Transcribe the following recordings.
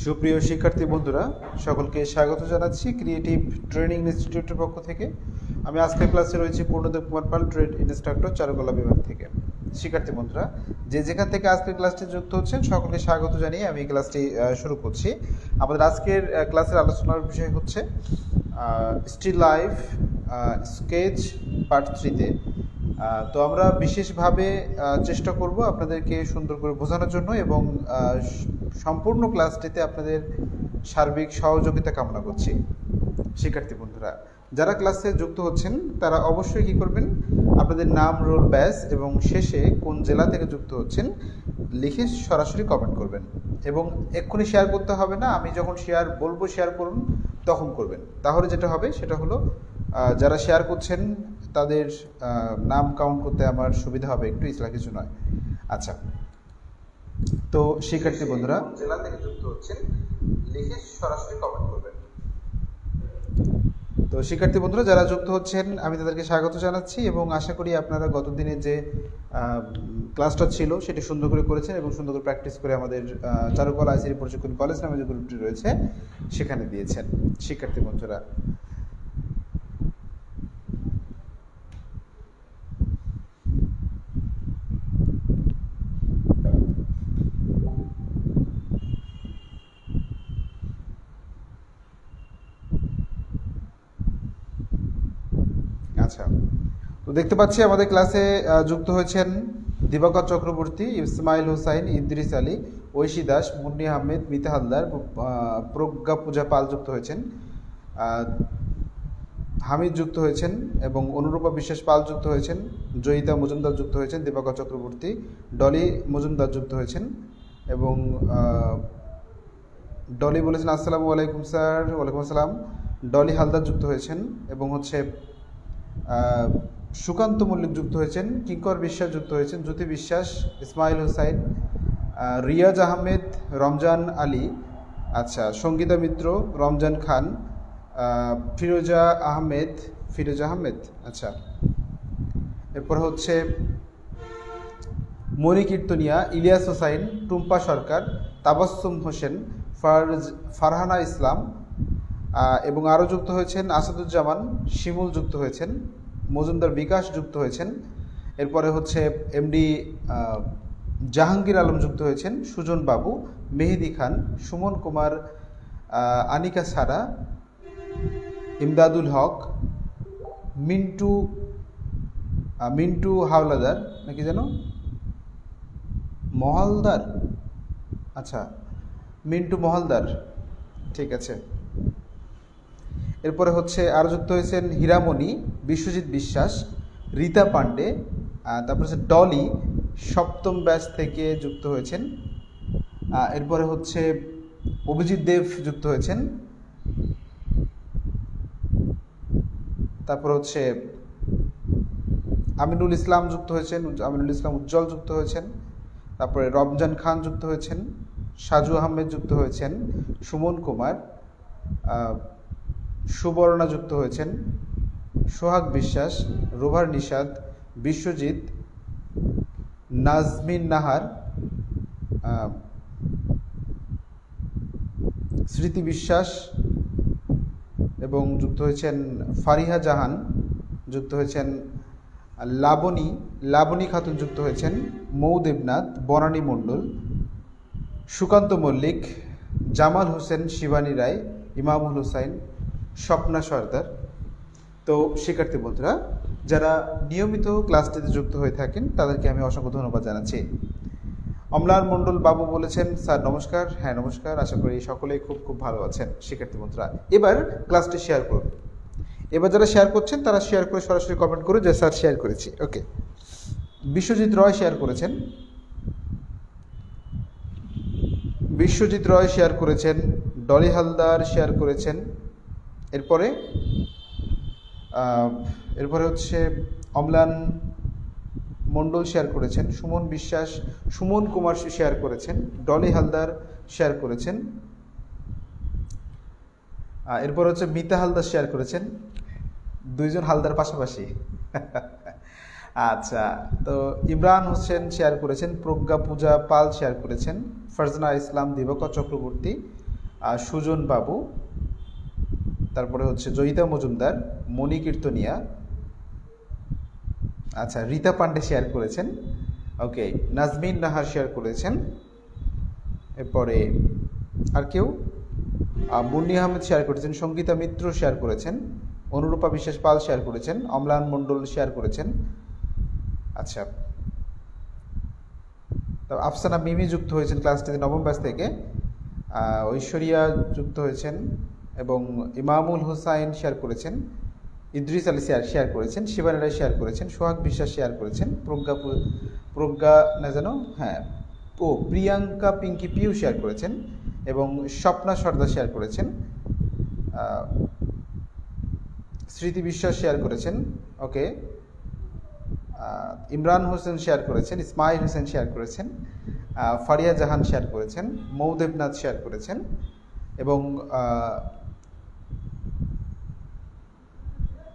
সুপ্রিয় শিক্ষার্থী বন্ধুরা, সকলকে স্বাগত জানাচ্ছি ক্রিয়েটিভ ট্রেনিং ইনস্টিটিউটের পক্ষ থেকে। আমি আজকের ক্লাসে রয়েছি পূর্ণদেব কুমার পাল, ট্রেড ইনস্ট্রাক্টর, চারুকলা বিভাগ থেকে। শিক্ষার্থী বন্ধুরা, যে যেখান থেকে আজকের ক্লাসটি যুক্ত হচ্ছেন সকলকে স্বাগত জানিয়ে আমি এই ক্লাসটি শুরু করছি। আমাদের আজকের ক্লাসের আলোচনার বিষয় হচ্ছে স্টিল লাইফ স্কেচ পার্ট 3-তে। তো আমরা বিশেষভাবে চেষ্টা করব আপনাদেরকে সুন্দর করে বোঝানোর জন্য এবং সম্পূর্ণ ক্লাসটিতে আপনাদের সার্বিক সহযোগিতা কামনা করছি। শিক্ষার্থী বন্ধুরা, যারা ক্লাসে যুক্ত হচ্ছেন তারা অবশ্যই কি করবেন, আপনাদের নাম, রোল, ব্যাচ এবং শেষে কোন জেলা থেকে যুক্ত হচ্ছেন লিখে সরাসরি কমেন্ট করবেন এবং এক্ষুনি শেয়ার করতে হবে না। আমি যখন বলবো শেয়ার করুন তখন করবেন। তাহলে যেটা হবে সেটা হলো যারা শেয়ার করছেন তাদের নাম কাউন্ট করতে আমার সুবিধা হবে একটু, ইসলা কিছু নয়। আচ্ছা, তো শিক্ষার্থী বন্ধুরা, জেলা থেকে যুক্ত হচ্ছেন লিখে সরাসরি কমেন্ট করবেন। তো শিক্ষার্থী বন্ধুরা যারা যুক্ত হচ্ছেন আমি তাদেরকে স্বাগত জানাচ্ছি এবং আশা করি আপনারা গত দিনে যে ক্লাসটা ছিল সেটি সুন্দর করে করেছেন এবং সুন্দর করে প্র্যাকটিস করে আমাদের চারুকলা আইসিটি প্রশিক্ষণ কলেজ নামে যে গ্রুপটি রয়েছে সেখানে দিয়েছেন। শিক্ষার্থী বন্ধুরা, আচ্ছা, তো দেখতে পাচ্ছি আমাদের ক্লাসে যুক্ত হয়েছেন দিবাকর চক্রবর্তী, ইসমাইল হোসাইন, ইদ্রিস আলী, ঐশী দাস, মুন্নি আহমেদ, মিতা হালদার, প্রজ্ঞা পূজা পাল যুক্ত হয়েছেন, হামিদ যুক্ত হয়েছেন এবং অনুরূপা বিশ্বাস পাল যুক্ত হয়েছেন, জয়িতা মজুমদার যুক্ত হয়েছেন, দিবাকর চক্রবর্তী, ডলি মজুমদার যুক্ত হয়েছেন এবং ডলি বলেছেন আসসালামু আলাইকুম স্যার। ওয়ালাইকুম আসসালাম। ডলি হালদার যুক্ত হয়েছেন এবং হচ্ছে সুকান্ত মল্লিক যুক্ত হয়েছেন, কিঙ্কর বিশ্বাস যুক্ত হয়েছেন, জ্যোতি বিশ্বাস, ইসমাইল হোসাইন, রিয়াজ আহমেদ, রমজান আলী, আচ্ছা, সঙ্গীতা মিত্র, রমজান খান, ফিরোজা আহমেদ, আচ্ছা, এরপর হচ্ছে মনি কীর্তনিয়া, ইলিয়াস হোসাইন, টুম্পা সরকার, তাবাসসুম হোসেন, ফারহানা ইসলাম এবং আরও যুক্ত হয়েছেন আসাদুজ্জামান, শিমুল যুক্ত হয়েছেন, মজুমদার বিকাশ যুক্ত হয়েছেন, এরপরে হচ্ছে এমডি জাহাঙ্গীর আলম যুক্ত হয়েছেন, সুজন বাবু, মেহেদি খান, সুমন কুমার, আনিকা সারা, ইমদাদুল হক, মিন্টু হাওলাদার নাকি যেন মহলদার, আচ্ছা, মিন্টু মহলদার, ঠিক আছে। এরপরে হচ্ছে আরও যুক্ত হয়েছেন হীরামণি, বিশ্বজিৎ বিশ্বাস, রীতা পান্ডে, তারপর হচ্ছে ডলি সপ্তম ব্যাচ থেকে যুক্ত হয়েছেন, এরপরে হচ্ছে অভিজিৎ দেব যুক্ত হয়েছেন, তারপর হচ্ছে আমিনুল ইসলাম যুক্ত হয়েছেন, আমিনুল ইসলাম উজ্জ্বল যুক্ত হয়েছেন, তারপরে রমজান খান যুক্ত হয়েছেন, সাজু আহমেদ যুক্ত হয়েছেন, সুমন কুমার, সুবর্ণা যুক্ত হয়েছেন, সোহাগ বিশ্বাস, রোভার নিশাদ, বিশ্বজিৎ, নাজমিন নাহার, স্মৃতি বিশ্বাস এবং যুক্ত হয়েছেন ফারিহা জাহান, যুক্ত হয়েছেন লাবণী খাতুন, যুক্ত হয়েছেন মৌ দেবনাথ, বনানী মণ্ডল, সুকান্ত মল্লিক, জামাল হোসেন, শিবানী রায়, ইমামুল হোসাইন, স্বপ্না সর্দার। তো শিক্ষার্থী বন্ধুরা যারা নিয়মিত ক্লাসটিতে যুক্ত হয়ে থাকেন তাদেরকে আমি অসংখ্য ধন্যবাদ জানাচ্ছি। অমলান মণ্ডল বাবু বলেছেন স্যার নমস্কার। হ্যাঁ নমস্কার, আশা করি সকলেই খুব ভালো আছেন। শিক্ষার্থী বন্ধুরা এবার ক্লাসটি শেয়ার করুন। এবার যারা শেয়ার করছেন তারা শেয়ার করে সরাসরি কমেন্ট করুন যে স্যার শেয়ার করেছি। ওকে, বিশ্বজিৎ রয় শেয়ার করেছেন, শেয়ার করেছেন, ডলি হালদার শেয়ার করেছেন, এরপরে হচ্ছে অমলান মণ্ডল শেয়ার করেছেন, সুমন কুমার শেয়ার করেছেন, ডলি হালদার শেয়ার করেছেন, এরপর হচ্ছে মিতা হালদার শেয়ার করেছেন, দুইজন হালদার পাশাপাশি। আচ্ছা, তো ইমরান হোসেন শেয়ার করেছেন, প্রজ্ঞা পূজা পাল শেয়ার করেছেন, ফারজানা ইসলাম, দিবাকর চক্রবর্তী, সুজন বাবু, তারপরে হচ্ছে জয়িতা মজুমদার, মণি কীর্তনিয়া, আচ্ছা রীতা পান্ডে শেয়ার করেছেন, ওকে নাজমিন নাহার শেয়ার করেছেন, এরপরে আর কেউ মুন্নি আহমেদ শেয়ার করেছেন, সঙ্গীতা মিত্র শেয়ার করেছেন, অনুরূপা বিশ্বাস পাল শেয়ার করেছেন, অম্লান মণ্ডল শেয়ার করেছেন, আচ্ছা আফসানা মিমি যুক্ত হয়েছেন ক্লাসটিতে নবম ব্যাচ থেকে, ঐশ্বরিয়া যুক্ত হয়েছেন এবং ইমামুল হোসাইন শেয়ার করেছেন, ইদ্রিস আলী শেয়ার করেছেন, শিবানী রায় শেয়ার করেছেন, সোহাগ বিশ্বাস শেয়ার করেছেন, প্রজ্ঞা না যেন হ্যাঁ প্রিয়াঙ্কা পিঙ্কি পিউ শেয়ার করেছেন এবং স্বপ্না সর্দার শেয়ার করেছেন, স্মৃতি বিশ্বাস শেয়ার করেছেন, ওকে ইমরান হোসেন শেয়ার করেছেন, ইসমাইল হোসেন শেয়ার করেছেন, ফারিয়া জাহান শেয়ার করেছেন, মৌদেবনাথ শেয়ার করেছেন এবং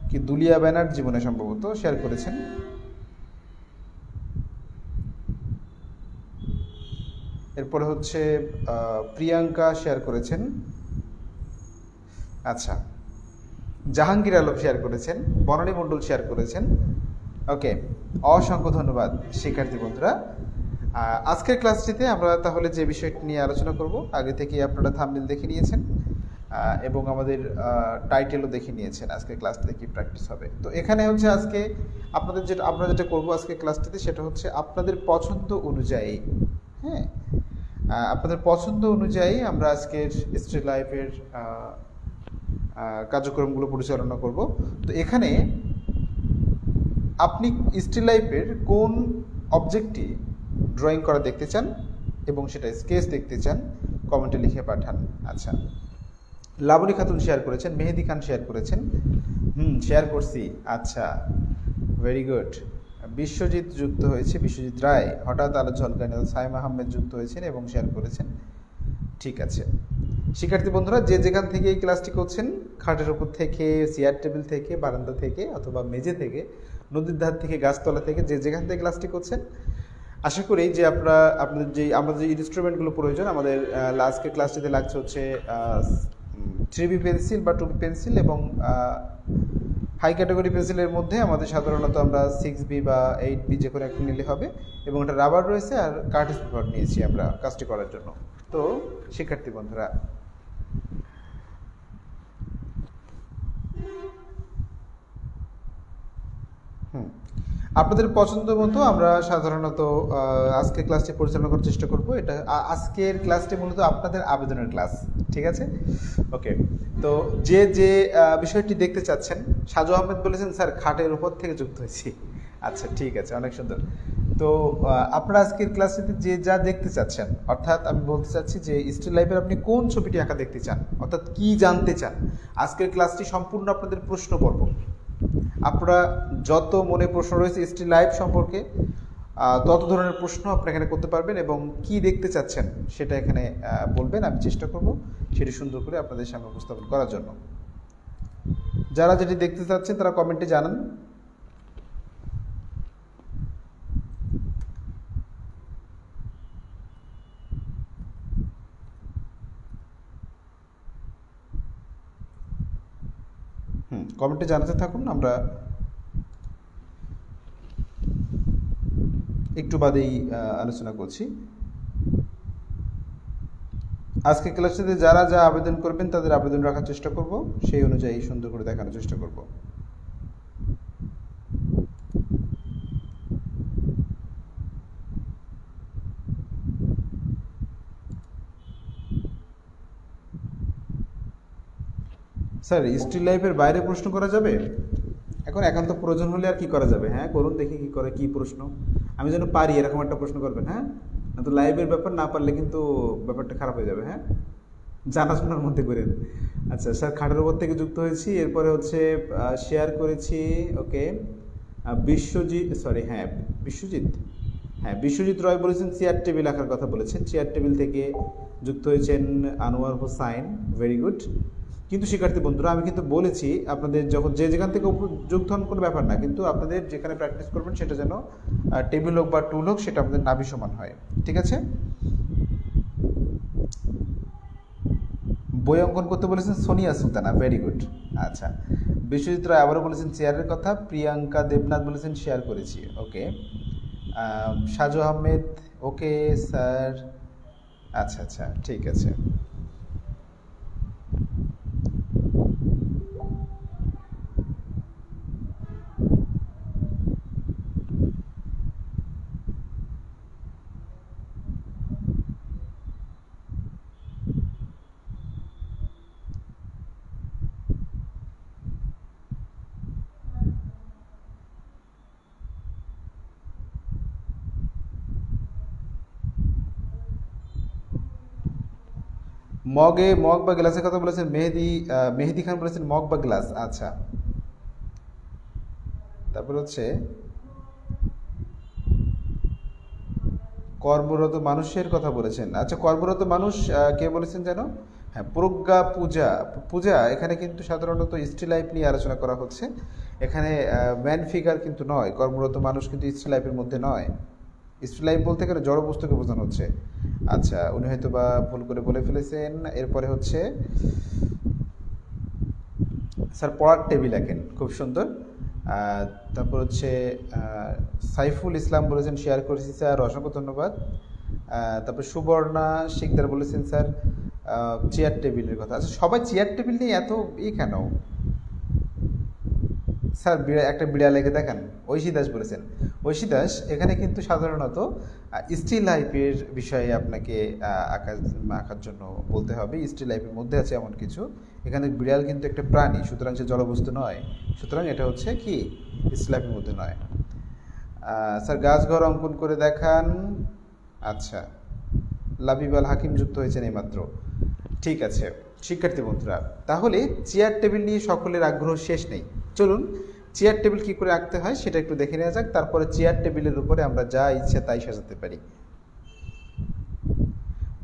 কি দুলিয়া ব্যানার্জি জীবনে সম্ভবত শেয়ার করেছেন, এরপরে হচ্ছে প্রিয়াঙ্কা শেয়ার করেছেন, আচ্ছা জাহাঙ্গীর আলম শেয়ার করেছেন, বনানী মণ্ডল শেয়ার করেছেন, ওকে অসংখ্য ধন্যবাদ শিক্ষার্থী বন্ধুরা। আজকের ক্লাসটিতে আমরা তাহলে যে বিষয়টি নিয়ে আলোচনা করব আগে থেকে আপনারা থাম্বনেল দেখে নিয়েছেন এবং আমাদের টাইটেলও দেখে নিয়েছেন আজকের ক্লাসটিতে কি প্র্যাকটিস হবে। তো এখানে হচ্ছে আজকে আমরা যেটা করব আজকে ক্লাসটিতে সেটা হচ্ছে আপনাদের পছন্দ অনুযায়ী, হ্যাঁ আপনাদের পছন্দ অনুযায়ী আমরা আজকের স্ট্রিট লাইফের কার্যক্রমগুলো পরিচালনা করব। তো এখানে আপনি স্টিল লাইফের কোন অবজেক্টটি ড্রয়িং করা দেখতে চান এবং সেটা স্কেচ দেখতে চান কমেন্টে লিখে পাঠান। আচ্ছা লাবণী খাতুন শেয়ার করেছেন, মেহেদি খান শেয়ার করেছেন, শেয়ার করছি, আচ্ছা ভেরি গুড। বিশ্বজিৎ যুক্ত হয়েছে, বিশ্বজিৎ রায়, হঠাৎ আলো ঝলকানি, সাইম আহমেদ যুক্ত হয়েছেন এবং শেয়ার করেছেন, ঠিক আছে। শিক্ষার্থী বন্ধুরা যে যেখান থেকে এই ক্লাসটি করছেন, খাটের উপর থেকে, চেয়ার টেবিল থেকে, বারান্দা থেকে অথবা মেঝে থেকে, নদীর ধার থেকে, গাছতলা থেকে, যে যেখান থেকে ক্লাসটি করছেন, আশা করি যে আমাদের যে ইনস্ট্রুমেন্টগুলো প্রয়োজন আমাদের আজকের ক্লাসটিতে লাগছে হচ্ছে 3B পেন্সিল বা 2B পেন্সিল এবং হাই ক্যাটাগরি পেন্সিলের মধ্যে আমাদের সাধারণত আমরা 6B বা 8B যে কোনো একটা নিলে হবে এবং এটা রাবার রয়েছে আর কার্টিজ পেপার নিয়েছি আমরা কাজটি করার জন্য। তো শিক্ষার্থী বন্ধুরা আপনাদের পছন্দ মতো আমরা সাধারণত আজকের ক্লাসটি পরিচালনা করার চেষ্টা করব। এটা আজকের ক্লাসটি মূলত আপনাদের আবেদনের ক্লাস, ঠিক আছে, ওকে। তো যে বিষয়টি দেখতে চাচ্ছেন, সাজু আহমেদ বলেছেন স্যার খাটের উপর থেকে যুক্ত হয়েছি, আচ্ছা ঠিক আছে, অনেক সুন্দর। তো আপনারা আজকের ক্লাসটিতে যে যা দেখতে চাচ্ছেন, অর্থাৎ আমি বলতে চাচ্ছি যে স্টিল লাইফের আপনি কোন ছবিটি আঁকা দেখতে চান, অর্থাৎ কি জানতে চান, আজকের ক্লাসটি সম্পূর্ণ আপনাদের প্রশ্ন পর্ব। আপনারা যত মনে প্রশ্ন রয়েছে স্টিল লাইফ সম্পর্কে তত ধরনের প্রশ্ন আপনারা এখানে করতে পারবেন এবং কি দেখতে চাচ্ছেন সেটা এখানে বলবেন, আমি চেষ্টা করব সেটি সুন্দর করে আপনাদের সামনে উপস্থাপন করার জন্য। যারা যেটি দেখতে চাচ্ছেন তারা কমেন্টে জানান। কমেন্টে জানাতে থাকুন, আমরা একটু বাদেই আলোচনা করছি। আজকে ক্লাসটিতে যারা যা আবেদন করবেন তাদের আবেদন রাখার চেষ্টা করব, সেই অনুযায়ী সুন্দর করে দেখানোর চেষ্টা করব। স্যার স্টিল লাইফের বাইরে প্রশ্ন করা যাবে? এখন একান্ত প্রয়োজন হলে আর কি করা যাবে, হ্যাঁ করুন দেখি কি প্রশ্ন, আমি যেন পারি এরকম একটা প্রশ্ন করবেন, হ্যাঁ না তো লাইভের ব্যাপার, না পারলে কিন্তু ব্যাপারটা খারাপ হয়ে যাবে, হ্যাঁ জানাশোনার মধ্যে করেন। আচ্ছা স্যার খাটের উপর থেকে যুক্ত হয়েছি, এরপরে হচ্ছে শেয়ার করেছি, ওকে বিশ্বজিৎ রয় বলেছেন চেয়ার টেবিল আঁকার কথা বলেছেন, চেয়ার টেবিল থেকে যুক্ত হয়েছেন আনোয়ার হোসাইন, ভেরি গুড। কিন্তু শিক্ষার্থী বন্ধুরা আমি কিন্তু বলেছি আপনাদের যখন যে যেখান থেকে যুক্ত হন কোনো ব্যাপার না, কিন্তু আপনাদের যেখানে প্র্যাকটিস করবেন সেটা যেন টেবিল হোক বা টুল হোক সেটা আপনাদের নাভি সমান হয়, ঠিক আছে। বই অঙ্কন করতে বলেছেন সোনিয়া সুলতানা, ভেরি গুড। আচ্ছা, বিশ্বজিৎ রায় আবারও বলেছেন চেয়ারের কথা। প্রিয়াঙ্কা দেবনাথ বলেছেন শেয়ার করেছি, okay. Saju Ahmed, okay sir. আচ্ছা আচ্ছা, ঠিক আছে। মগ বা গ্লাসের কথা বলেছেন মেহেদি খান বলেছেন মগ বা গ্লাস। আচ্ছা, তারপর হচ্ছে কর্মরত মানুষের কথা বলেছেন। আচ্ছা, কর্মরত মানুষ কে বলেছেন যেন? হ্যাঁ, প্রজ্ঞা পূজা। পূজা এখানে কিন্তু সাধারণত স্ত্রী লাইফ নিয়ে আলোচনা করা হচ্ছে। এখানে ম্যান ফিগার কিন্তু নয়, কর্মরত মানুষ কিন্তু স্ত্রী লাইফের মধ্যে নয়। স্ত্রী লাইফ বলতে গেলে জড় বস্তুকে বোঝানো হচ্ছে। আচ্ছা, উনি হয়তো বা ভুল করে বলে ফেলেছেন। এরপরে হচ্ছে স্যার পড়ার টেবিল আঁকেন, খুব সুন্দর। তারপর হচ্ছে সাইফুল ইসলাম বলেছেন শেয়ার করেছি স্যার, অসংখ্য ধন্যবাদ। তারপর সুবর্ণা শিকদার বলেছেন স্যার চেয়ার টেবিলের কথা। আচ্ছা, সবাই চেয়ার টেবিল নিয়ে এত কেন স্যার? একটা বিড়াল এঁকে দেখান। ঐশী দাস বলেছেন। ঐশী দাস, এখানে কিন্তু সাধারণত স্টিল লাইফের বিষয়ে আপনাকে আঁকার জন্য বলতে হবে। স্টিল লাইফের মধ্যে আছে এমন কিছু। এখানে বিড়াল কিন্তু একটা প্রাণী, সুতরাং সে জলবস্তু নয়, সুতরাং এটা হচ্ছে কি স্টিল লাইফের মধ্যে নয়। স্যার গাছঘর অঙ্কন করে দেখান। আচ্ছা, লাবিবাল হাকিম যুক্ত হয়েছেন এইমাত্র, ঠিক আছে। শিক্ষার্থী বন্ধুরা, তাহলে চেয়ার টেবিল নিয়ে সকলের আগ্রহ শেষ নেই। চলুন চেয়ার টেবিল কী করে আঁকতে হয় সেটা একটু দেখে নেওয়া যাক, তারপরে চেয়ার টেবিলের উপরে আমরা যা ইচ্ছে তাই সাজাতে পারি।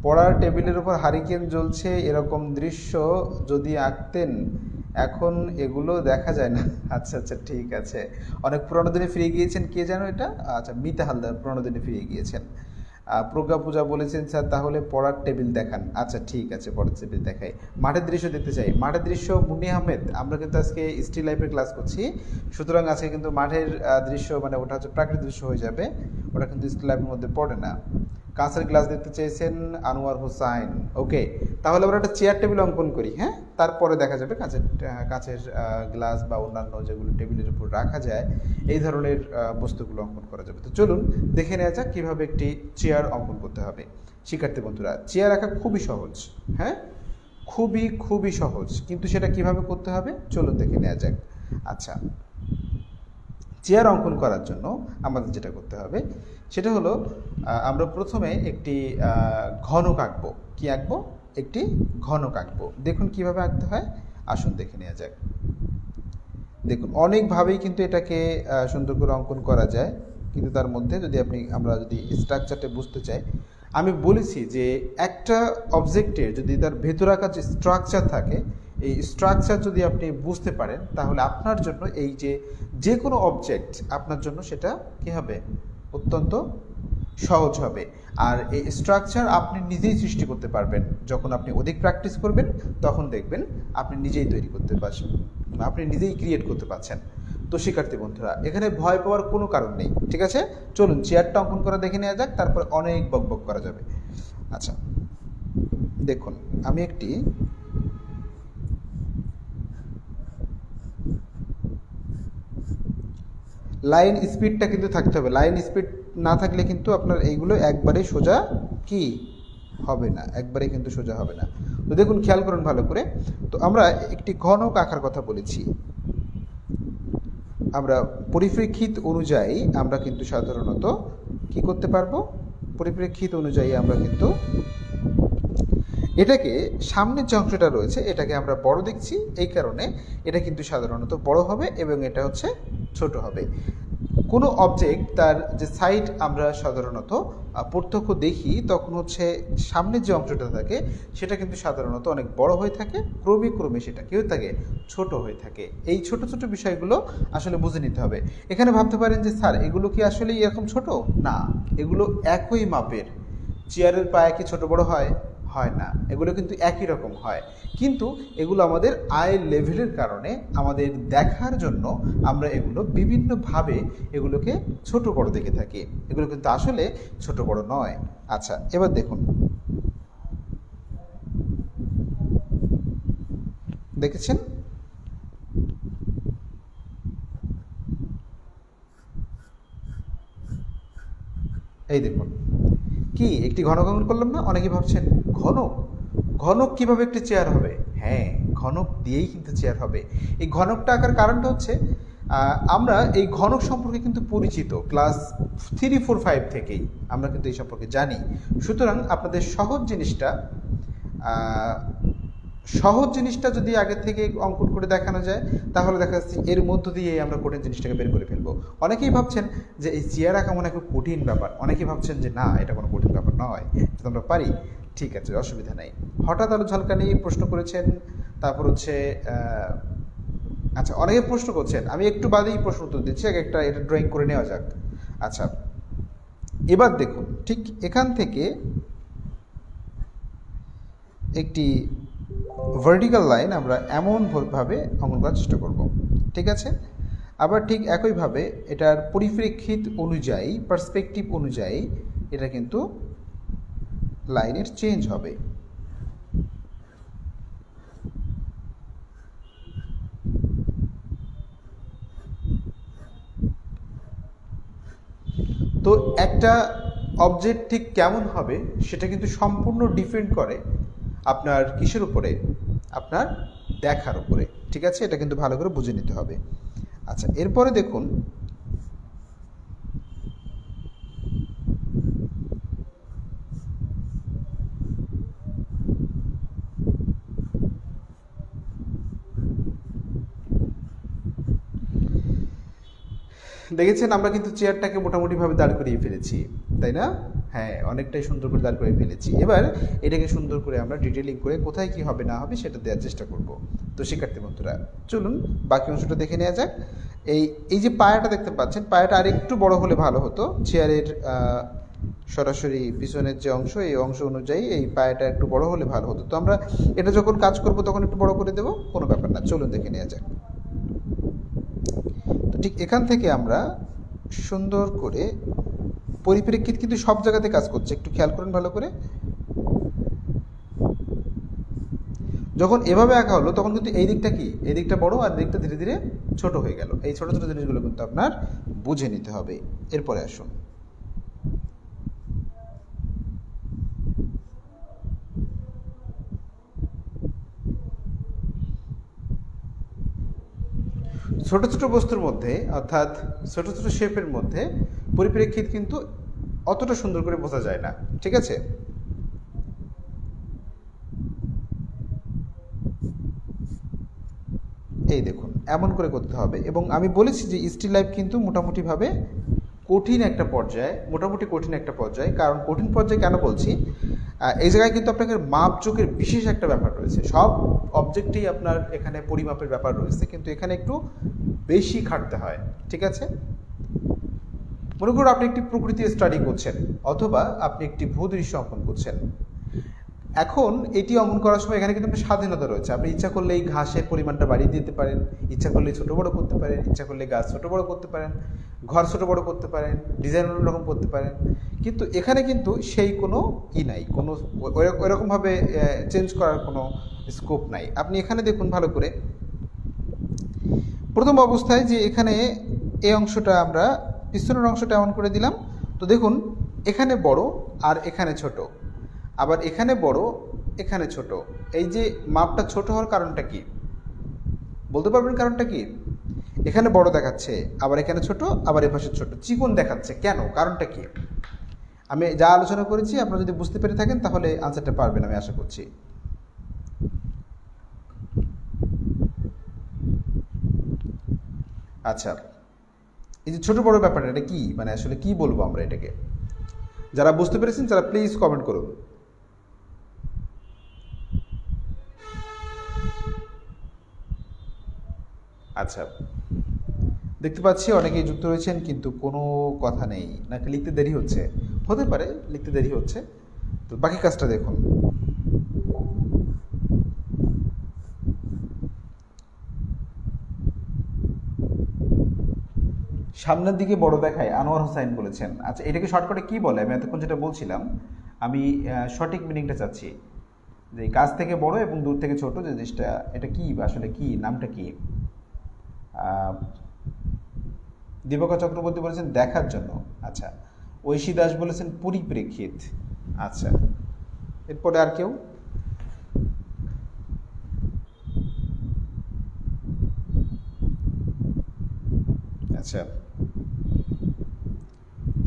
পড়ার টেবিলের উপর হারিকেন জ্বলছে এরকম দৃশ্য যদি আঁকতেন, এখন এগুলো দেখা যায় না। আচ্ছা আচ্ছা, ঠিক আছে। অনেক পুরোনো দিনে ফিরে গিয়েছেন, কে জানো এটা? আচ্ছা, মিতা হালদার পুরোনো দিনে ফিরে গিয়েছেন। প্রজ্ঞা পূজা বলেছেন স্যার তাহলে পড়ার টেবিল দেখান। আচ্ছা, ঠিক আছে, পড়ার টেবিল দেখাই। মাঠের দৃশ্য দেখতে চাই। মাঠের দৃশ্য মুন্নি আহমেদ, আমরা কিন্তু আজকে স্টিল লাইফের ক্লাস করছি, সুতরাং আজকে কিন্তু মাঠের দৃশ্য মানে ওটা হচ্ছে প্রাকৃতিক দৃশ্য হয়ে যাবে, ওটা কিন্তু স্টিল লাইফের মধ্যে পড়ে না। কাঁচের গ্লাস দেখতে চেয়েছেন আনোয়ার হোসাইন, ওকে। তাহলে আমরা একটা চেয়ার টেবিল অঙ্কন করি, হ্যাঁ, তারপরে দেখা যাবে কাঁচের গ্লাস বা অন্যান্য যেগুলো টেবিলের উপর রাখা যায় এই ধরনের বস্তুগুলো অঙ্কন করা যাবে। তো চলুন দেখে নেওয়া যাক কীভাবে একটি চেয়ার অঙ্কন করতে হবে। শিক্ষার্থী বন্ধুরা, চেয়ার আঁকা খুবই সহজ, হ্যাঁ, খুবই সহজ, কিন্তু সেটা কিভাবে করতে হবে চলুন দেখে নেওয়া যাক। আচ্ছা, চেয়ার অঙ্কন করার জন্য আমাদের যেটা করতে হবে সেটা হলো আমরা প্রথমে একটি ঘনক আঁকবো। কি আঁকবো? একটি ঘনক আঁকবো। দেখুন কিভাবে আঁকতে হয়, আসুন দেখে নেওয়া যাক। দেখুন অনেকভাবেই কিন্তু এটাকে সুন্দর করে অঙ্কন করা যায়, কিন্তু তার মধ্যে যদি আমরা যদি স্ট্রাকচারটা বুঝতে চাই, আমি বলেছি যে একটা অবজেক্টের যদি তার ভেতরাকার যে স্ট্রাকচার থাকে, এই স্ট্রাকচার যদি আপনি বুঝতে পারেন তাহলে আপনার জন্য এই যে কোনো অবজেক্ট আপনার জন্য সেটা কী হবে, অত্যন্ত সহজ হবে। আর এই স্ট্রাকচার আপনি নিজেই সৃষ্টি করতে পারবেন। যখন আপনি অধিক প্র্যাকটিস করবেন তখন দেখবেন আপনি নিজেই তৈরি করতে পারছেন, আপনি নিজেই ক্রিয়েট করতে পারছেন। তো শিক্ষার্থী বন্ধুরা, এখানে ভয় পাওয়ার কোনো কারণ নেই, ঠিক আছে? চলুন চেয়ারটা অঙ্কন করে দেখে নেওয়া যাক, তারপর অনেক বকবক করা যাবে। আচ্ছা, দেখুন আমি একটি লাইন স্পিডটা কিন্তু থাকতে হবে। লাইন স্পিড না থাকলে কিন্তু আপনার এইগুলো একবারে সোজা কি হবে না, একবারে কিন্তু সোজা হবে না। তো দেখুন খেয়াল করুন ভালো করে। তো আমরা একটি ঘনক আঁকার কথা বলেছি, আমরা পরিপ্রেক্ষিত অনুযায়ী আমরা কিন্তু সাধারণত কি করতে পারবো, পরিপ্রেক্ষিত অনুযায়ী আমরা কিন্তু এটাকে সামনের যে অংশটা রয়েছে এটাকে আমরা বড় দেখছি, এই কারণে এটা কিন্তু সাধারণত বড় হবে এবং এটা হচ্ছে ছোট হবে। কোনো অবজেক্ট তার যে সাইড আমরা সাধারণত প্রত্যক্ষ দেখি তখন হচ্ছে সামনের যে অংশটা থাকে সেটা কিন্তু সাধারণত অনেক বড় হয়ে থাকে, ক্রমে সেটা কি হয়ে থাকে, ছোট হয়ে থাকে। এই ছোট ছোট বিষয়গুলো আসলে বুঝে নিতে হবে। এখানে ভাবতে পারেন যে স্যার এগুলো কি আসলে এরকম ছোট? না, এগুলো একই মাপের। চেয়ারের পায়ে কি ছোট বড় হয়? হয় না, এগুলো কিন্তু একই রকম হয়, কিন্তু এগুলো আমাদের আই লেভেলের কারণে আমাদের দেখার জন্য আমরা এগুলো বিভিন্নভাবে এগুলোকে ছোট বড় দেখে থাকি, এগুলো কিন্তু আসলে ছোট বড় নয়। আচ্ছা, এবার দেখুন, দেখেছেন এই দেখুন কি একটি ঘনক অঙ্কন করলাম না? অনেকে ভাবছেন ঘনক, ঘনক কিভাবে একটি চেয়ার হবে? হ্যাঁ, ঘনক দিয়েই কিন্তু চেয়ার হবে। এই ঘনকটা আঁকার কারণটা হচ্ছে আমরা এই ঘনক সম্পর্কে কিন্তু পরিচিত, ক্লাস 3, 4, 5 থেকেই আমরা কিন্তু এই সম্পর্কে জানি। সুতরাং আপনাদের সহজ জিনিসটা যদি আগে থেকে অঙ্কন করে দেখানো যায়, তাহলে দেখা যাচ্ছে এর মধ্য দিয়ে আমরা কঠিন জিনিসটাকে বের করে ফেলবো। অনেকেই ভাবছেন যে এই চেয়ার আঁকা মনে খুব কঠিন ব্যাপার, অনেকেই ভাবছেন যে না, এটা কোনো কঠিন ব্যাপার নয়, এটা আমরা পারি। ঠিক আছে, অসুবিধা নেই। হঠাৎ আলো ঝলকানি প্রশ্ন করেছেন, তারপর হচ্ছে আচ্ছা, অনেকে প্রশ্ন করছেন, আমি একটু বাদেই প্রশ্ন উত্তর দিচ্ছি, এটা ড্রয়িং করে নেওয়া যাক। আচ্ছা, এবার দেখুন, ঠিক এখান থেকে একটি ভার্টিক্যাল লাইন আমরা এমনভাবে অঙ্কন করার চেষ্টা করব, ঠিক আছে? আবার ঠিক একইভাবে এটার পরিপ্রেক্ষিত অনুযায়ী, পার্সপেক্টিভ অনুযায়ী এটা কিন্তু লাইনের চেঞ্জ হবে। তো একটা অবজেক্ট ঠিক কেমন হবে সেটা কিন্তু সম্পূর্ণ ডিপেন্ড করে আপনার কিসের উপরে? আপনার দেখার উপরে, ঠিক আছে? এটা কিন্তু ভালো করে বুঝে নিতে হবে। আচ্ছা, এরপরে দেখুন, দেখেছেন আমরা কিন্তু চেয়ারটাকে মোটামুটিভাবে দাঁড় করিয়ে ফেলেছি, তাই না? হ্যাঁ, অনেকটাই সুন্দর করে দাঁড় করিয়ে ফেলেছি। এবার এটাকে সুন্দর করে আমরা ডিটেলিং করে কোথায় কি হবে না হবে সেটা দেওয়ার চেষ্টা করব। তো শিক্ষার্থী বন্ধুরা, চলুন বাকি অংশটা দেখে নেওয়া যাক। এই যে পায়াটা দেখতে পাচ্ছেন, পায়াটা আর একটু বড় হলে ভালো হতো। চেয়ারের সরাসরি পিছনের যে অংশ, এই অংশ অনুযায়ী এই পায়াটা একটু বড় হলে ভালো হতো। তো আমরা এটা যখন কাজ করব তখন একটু বড় করে দেব, কোনো ব্যাপার না। চলুন দেখে নেওয়া যাক। তো ঠিক এখান থেকে আমরা সুন্দর করে পরিপ্রেক্ষিত কিন্তু সব জায়গাতে কাজ করছে, একটু খেয়াল করুন ভালো করে। যখন এভাবে আঁকা হলো তখন কিন্তু এই দিকটা কি, এই দিকটা বড় আর দিকটা ধীরে ধীরে ছোট হয়ে গেল। এই ছোট ছোট জিনিসগুলো কিন্তু আপনার বুঝে নিতে হবে। এরপরে আসুন, ছোট ছোট বস্তুর মধ্যে, অর্থাৎ ছোট ছোট শেপের মধ্যে পরিপ্রেক্ষিত কিন্তু অতটা সুন্দর করে বোঝা যায় না, ঠিক আছে? এই দেখুন, এমন করে করতে হবে। এবং আমি বলেছি যে স্টিল লাইফ কিন্তু মোটামুটিভাবে কঠিন একটা পর্যায়ে, কারণ কঠিন পর্যায়ে কেন বলছি, এই জায়গায় কিন্তু আপনাকে মাপজোকের বিশেষ একটা ব্যাপার রয়েছে। সব অবজেক্টেই আপনার এখানে পরিমাপের ব্যাপার রয়েছে, কিন্তু এখানে একটু বেশি খাটতে হয়, ঠিক আছে? মনে করুন আপনি একটি প্রকৃতি স্টাডি করছেন, অথবা আপনি একটি ভূদৃশ্য অঙ্কন করছেন। এখন এটি অঙ্কন করার সময় এখানে কিন্তু আপনার স্বাধীনতা রয়েছে। আপনি ইচ্ছা করলে এই ঘাসের পরিমাণটা বাড়িয়ে দিতে পারেন, ইচ্ছা করলে ছোটো বড়ো করতে পারেন, ইচ্ছা করলে গাছ ছোটো বড়ো করতে পারেন, ঘর ছোটো বড়ো করতে পারেন, ডিজাইন অন্যরকম করতে পারেন। কিন্তু এখানে কিন্তু সেই কোনো নাই, কোনো ওইরকমভাবে চেঞ্জ করার কোনো স্কোপ নাই। আপনি এখানে দেখুন ভালো করে, প্রথম অবস্থায় যে এখানে এই অংশটা আমরা পিছনের অংশটা এমন করে দিলাম। তো দেখুন, এখানে বড় আর এখানে ছোট, আবার এখানে বড় এখানে ছোট। এই যে মাপটা ছোট হওয়ার কারণটা কি বলতে পারবেন? কারণটা কি? এখানে বড় দেখাচ্ছে, আবার এখানে ছোট, আবার এ পাশে ছোট, চিকন দেখাচ্ছে কেন? কারণটা কি? আমি যা আলোচনা করেছি আপনারা যদি বুঝতে পেরে থাকেন তাহলে আনসারটা পারবেন, আমি আশা করছি। আচ্ছা, এই যে ছোট বড় ব্যাপারটা, এটা কি মানে আসলে কি বলবো আমরা এটাকে? যারা বুঝতে পেরেছেন তারা প্লিজ কমেন্ট করুন। আচ্ছা, দেখতে পাচ্ছি অনেকেই যুক্ত রয়েছেন কিন্তু কোনো কথা নেই, নাকি লিখতে দেরি হচ্ছে? হতে পারে লিখতে দেরি হচ্ছে। তো বাকি কাজটা দেখুন। সামনের দিকে বড় দেখায়, আনোয়ার হোসাইন বলেছেন। আচ্ছা, এটাকে শর্টকাটে কি বলে? আমি এতক্ষণ যেটা বলছিলাম, আমি সঠিক মিনিংটা চাচ্ছি, যে কাছ থেকে বড় এবং দূর থেকে ছোট যে জিনিসটা, এটা কি আসলে, কি নামটা কি? দীপকা চক্রবর্তী বলেছেন দেখার জন্য। আচ্ছা, ঐশী দাস বলেছেন পরিপ্রেক্ষিত। আচ্ছা, এরপরে আর কেউ? আচ্ছা,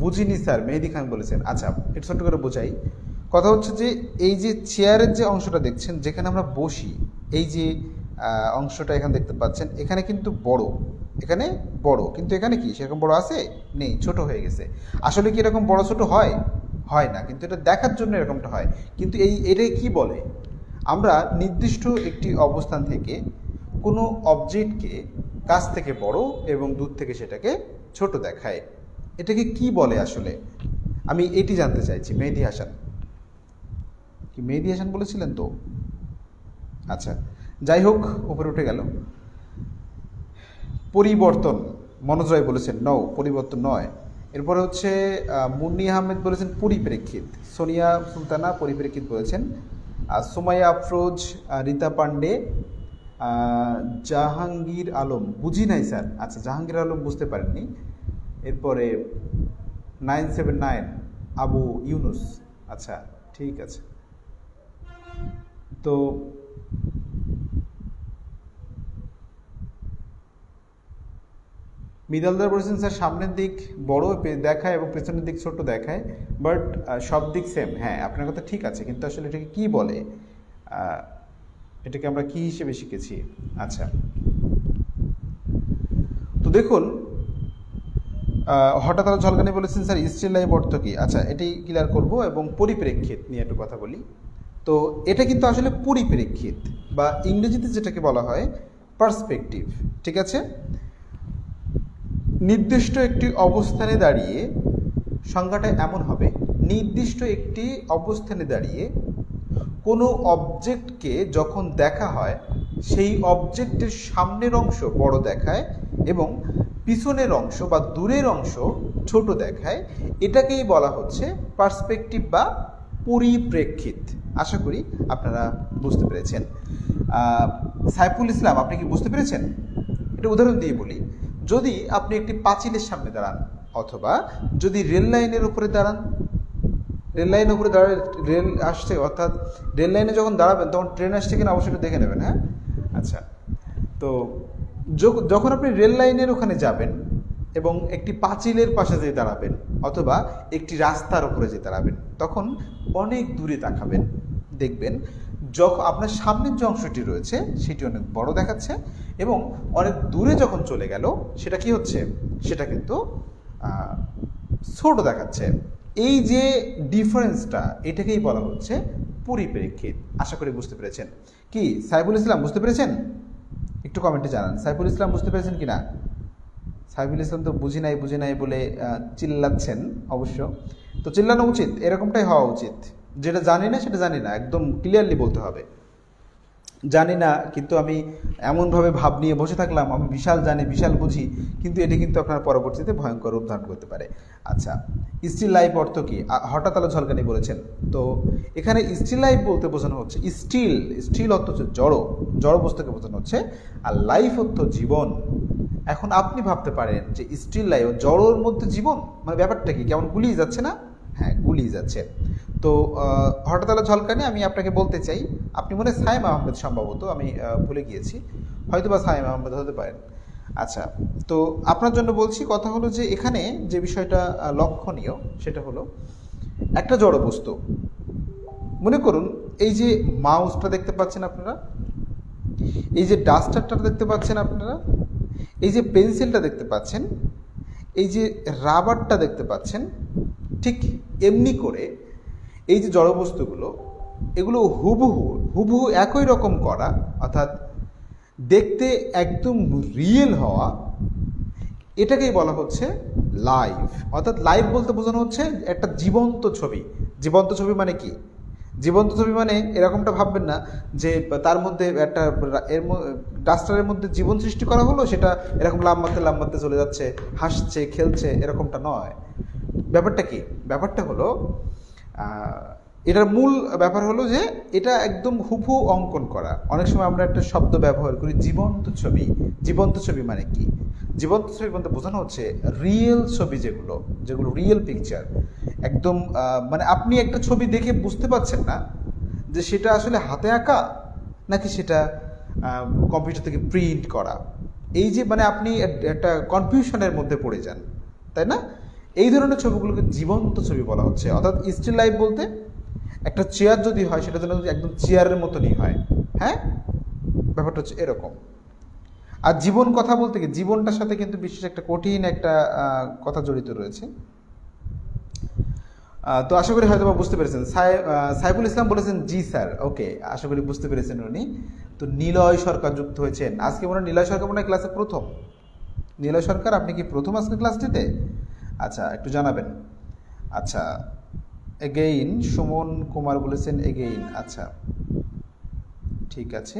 বুঝিনি স্যার, মেহেদি খান বলেছেন। আচ্ছা, একটু ছোট্ট করে বোঝাই। কথা হচ্ছে যে এই যে চেয়ারের যে অংশটা দেখছেন, যেখানে আমরা বসি, এই যে অংশটা এখানে দেখতে পাচ্ছেন, এখানে কিন্তু বড়, এখানে বড়, কিন্তু এখানে কি সেরকম বড় আছে? নেই, ছোট হয়ে গেছে। আসলে কি এরকম বড় ছোট হয়? হয় না, কিন্তু এটা দেখার জন্য এরকমটা হয়। কিন্তু এটাই কি বলে? আমরা নির্দিষ্ট একটি অবস্থান থেকে কোনো অবজেক্টকে কাছ থেকে বড় এবং দূর থেকে সেটাকে ছোট দেখায়। এটাকে কি বলে আসলে? আমি এটি জানতে চাইছি। মেহেদি হাসান, কি মেহেদি হাসান বলেছিলেন তো? আচ্ছা, যাই হোক, উপরে উঠে গেল। পরিবর্তন, মনোজ রায় বলেছেন নও, পরিবর্তন নয়। এরপরে হচ্ছে মুন্নি আহমেদ বলেছেন পরিপ্রেক্ষিত। সোনিয়া সুলতানা পরিপ্রেক্ষিত বলেছেন। সুমাইয়া আফরোজ, রীতা পান্ডে, জাহাঙ্গীর আলম, বুঝি নাই স্যার। আচ্ছা, জাহাঙ্গীর আলম বুঝতে পারেননি। এরপরে 979 আবু ইউনুস। আচ্ছা, ঠিক আছে। তো মিদালদার বলেছেন স্যার সামনের দিক বড় দেখায় এবং পেছনের দিক ছোট দেখায়, বাট সব দিক সেম। হ্যাঁ, আপনার কথা ঠিক আছে, কিন্তু আসলে এটাকে কি বলে? এটাকে আমরা কি হিসেবে শিখেছি? আচ্ছা, তো দেখুন, হঠাৎ আরো ঝলকানি বলেছেন স্যার স্টিল লাইফ অর্থ কি? আচ্ছা, এটি ক্লিয়ার করব এবং পরিপ্রেক্ষিত নিয়ে একটু কথা বলি। তো এটা কিন্তু আসলে পরিপ্রেক্ষিত, বা ইংরেজিতে যেটাকে বলা হয় পার্সপেক্টিভ। ঠিক আছে? নির্দিষ্ট একটি অবস্থানে দাঁড়িয়ে, সংজ্ঞাটা এমন হবে, নির্দিষ্ট একটি অবস্থানে দাঁড়িয়ে কোনো অবজেক্টকে যখন দেখা হয়, সেই অবজেক্টের সামনের অংশ বড় দেখায় এবং পিছনের অংশ বা দূরের অংশ ছোট দেখায়। এটাকেই বলা হচ্ছে পার্সপেক্টিভ বা পরিপ্রেক্ষিত। আশা করি আপনারা বুঝতে পেরেছেন। সাইফুল ইসলাম, আপনি কি বুঝতে পেরেছেন? এটা উদাহরণ দিয়ে বলি। যদি আপনি একটি পাঁচিলের সামনে দাঁড়ান, অথবা যদি রেল লাইনের উপরে দাঁড়ান, রেল লাইনের উপরে দাঁড়ায় রেল আসছে, অর্থাৎ রেল লাইনে যখন দাঁড়াবেন তখন ট্রেন আসছে কিনা অবশ্যই দেখে নেবেন। হ্যাঁ, আচ্ছা, তো যখন আপনি রেল লাইনের ওখানে যাবেন এবং একটি পাঁচিলের পাশে যেয়ে দাঁড়াবেন, অথবা একটি রাস্তার উপরে যেয়ে দাঁড়াবেন, তখন অনেক দূরে তাকাবেন, দেখবেন যখন আপনার সামনের যে অংশটি রয়েছে সেটি অনেক বড় দেখাচ্ছে, এবং অনেক দূরে যখন চলে গেল সেটা কি হচ্ছে? সেটা কিন্তু ছোট দেখাচ্ছে। এই যে ডিফারেন্সটা, এটাকেই বলা হচ্ছে পরিপ্রেক্ষিত। আশা করি বুঝতে পেরেছেন। কি সাইফুল ইসলাম বুঝতে পেরেছেন? একটু কমেন্টে জানান সাইফুল ইসলাম বুঝতে পেরেছেন কিনা। সাইফুল ইসলাম তো বুঝি নাই বলে চিল্লাচ্ছেন। অবশ্য তো চিল্লানো উচিত, এরকমটাই হওয়া উচিত। যেটা জানি না সেটা জানি না, একদম ক্লিয়ারলি বলতে হবে। জানি না, কিন্তু আমি এমনভাবে ভাব নিয়ে বসে থাকলাম আমি বিশাল জানি, বিশাল বুঝি, কিন্তু এটি কিন্তু আপনার পরবর্তীতে ভয়ঙ্কর রূপ ধারণ করতে পারে। আচ্ছা, স্টিল লাইফ অর্থ কি? হঠাৎ আলো ঝলকানি বলেছেন। তো এখানে স্টিল লাইফ বলতে বোঝানো হচ্ছে স্টিল অর্থ হচ্ছে জড় বস্তুকে বোঝানো হচ্ছে, আর লাইফ অর্থ জীবন। এখন আপনি ভাবতে পারেন যে স্টিল লাইফ, জড়োর মধ্যে জীবন, মানে ব্যাপারটা কি, কেমন গুলিয়ে যাচ্ছে না? হ্যাঁ, গুলিয়ে যাচ্ছে। তো হঠাৎ আলো ঝলকানি আমি আপনাকে বলতে চাই, আপনি মনে হয় সাইম আহমেদ, সম্ভবত আমি ভুলে গিয়েছি, হয়তো বা সাইম আহমেদ হতে পারেন। আচ্ছা, তো আপনার জন্য বলছি, কথা হলো যে এখানে যে বিষয়টা লক্ষণীয় সেটা হলো একটা জড় বস্তু। মনে করুন এই যে মাউসটা দেখতে পাচ্ছেন আপনারা, এই যে ডাস্টারটা দেখতে পাচ্ছেন আপনারা, এই যে পেন্সিলটা দেখতে পাচ্ছেন, এই যে রাবারটা দেখতে পাচ্ছেন, ঠিক এমনি করে এই যে জড়বস্তুগুলো, এগুলো হুবহু একই রকম করা, অর্থাৎ দেখতে একদম রিয়েল হওয়া, এটাকেই বলা হচ্ছে লাইভ। অর্থাৎ লাইভ বলতে বোঝানো হচ্ছে একটা জীবন্ত ছবি। জীবন্ত ছবি মানে কি? জীবন্ত ছবি মানে এরকমটা ভাববেন না যে তার মধ্যে একটা ডাস্টারের মধ্যে জীবন সৃষ্টি করা হলো, সেটা এরকম লাম্বাতে লাম্বাতে চলে যাচ্ছে, হাসছে খেলছে, এরকমটা নয়। ব্যাপারটা কি? ব্যাপারটা হলো এটার মূল ব্যাপার হলো যে এটা একদম হুবহু অঙ্কন করা। অনেক সময় আমরা একটা শব্দ ব্যবহার করি জীবন্ত ছবি। জীবন্ত ছবি মানে কি? জীবন্ত ছবি বলতে বোঝানো হচ্ছে রিয়েল ছবি, যেগুলো যেগুলো রিয়েল পিকচার, একদম মানে আপনি একটা ছবি দেখে বুঝতে পারছেন না যে সেটা আসলে হাতে আঁকা নাকি সেটা কম্পিউটার থেকে প্রিন্ট করা। এই যে মানে আপনি একটা কনফিউশনের মধ্যে পড়ে যান, তাই না? এই ধরনের ছবিগুলোকে জীবন্ত ছবি বলা হচ্ছে। অর্থাৎ স্টিল লাইফ বলতে একটা চেয়ার যদি হয় সেটা যেন একদম চেয়ারের মতনই হয়। হ্যাঁ, ব্যাপারটা হচ্ছে এরকম। আর জীবন কথা বলতে কি, জীবনটার সাথে কিন্তু বিশেষ একটা কঠিন একটা কথা জড়িত রয়েছে। তো আশা করি হয়তো বুঝতে পেরেছেন। সাইফুল ইসলাম বলেছেন জি স্যার, ওকে, আশা করি বুঝতে পেরেছেন উনি। তো নিলয় সরকার যুক্ত হয়েছেন আজকে, মনে হয় নিলয় সরকার মনে হয় ক্লাসে প্রথম। নিলয় সরকার, আপনি কি প্রথম আজকে ক্লাসটিতে? আচ্ছা, একটু জানাবেন। আচ্ছা, এগেইন সুমন কুমার বলেছেন এগেইন। আচ্ছা, ঠিক আছে।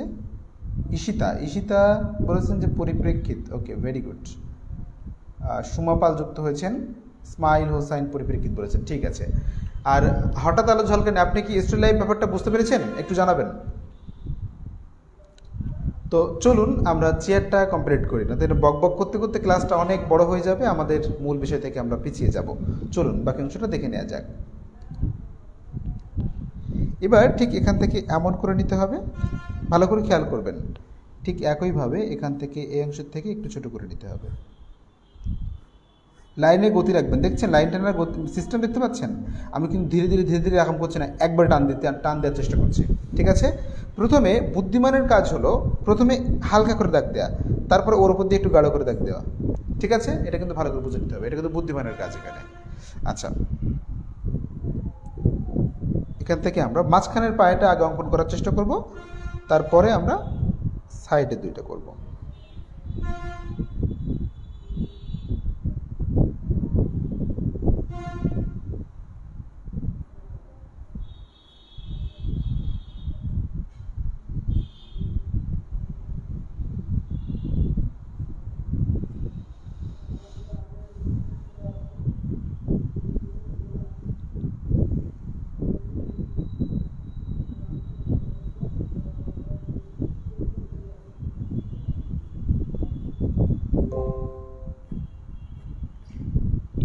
ঈশিতা বলেছেন যে পরিপ্রেক্ষিত, ওকে, ভেরি গুড। সুমাপাল যুক্ত হয়েছেন, স্মাইল হোসাইন পরিপ্রেক্ষিত বলেছেন, ঠিক আছে। আর হঠাৎ আলো ঝলকানি, আপনি কি স্টিল লাইফ ব্যাপারটা বুঝতে পেরেছেন? একটু জানাবেন। তো চলুন আমরা চেয়ারটা কমপ্লিট করি, না তাহলে বক বক করতে করতে ক্লাসটা অনেক বড় হয়ে যাবে, আমাদের মূল বিষয় থেকে আমরা পিছিয়ে যাব। চলুন বাকি অংশটা দেখে নেওয়া যাক। এবার ঠিক এখান থেকে এমন করে নিতে হবে, ভালো করে খেয়াল করবেন। ঠিক একইভাবে এখান থেকে এই অংশের থেকে একটু ছোট করে নিতে হবে। লাইনে গতি রাখবেন, দেখছেন লাইন টানার সিস্টেম দেখতে পাচ্ছেন? আমি কিন্তু ধীরে ধীরে ধীরে ধীরে এরকম করছি না, একবার টান দেওয়ার চেষ্টা করছি। ঠিক আছে, প্রথমে বুদ্ধিমানের কাজ হলো প্রথমে হালকা করে দাগ দেওয়া, তারপরে ওর উপর দিয়ে একটু গাঢ় করে দাগ দেওয়া। ঠিক আছে, এটা কিন্তু ভালো করে বুঝে নিতে হবে, এটা কিন্তু বুদ্ধিমানের কাজ এখানে। আচ্ছা, এখান থেকে আমরা মাঝখানের পায়েটা আগে অঙ্কন করার চেষ্টা করব, তারপরে আমরা সাইডে দুইটা করব।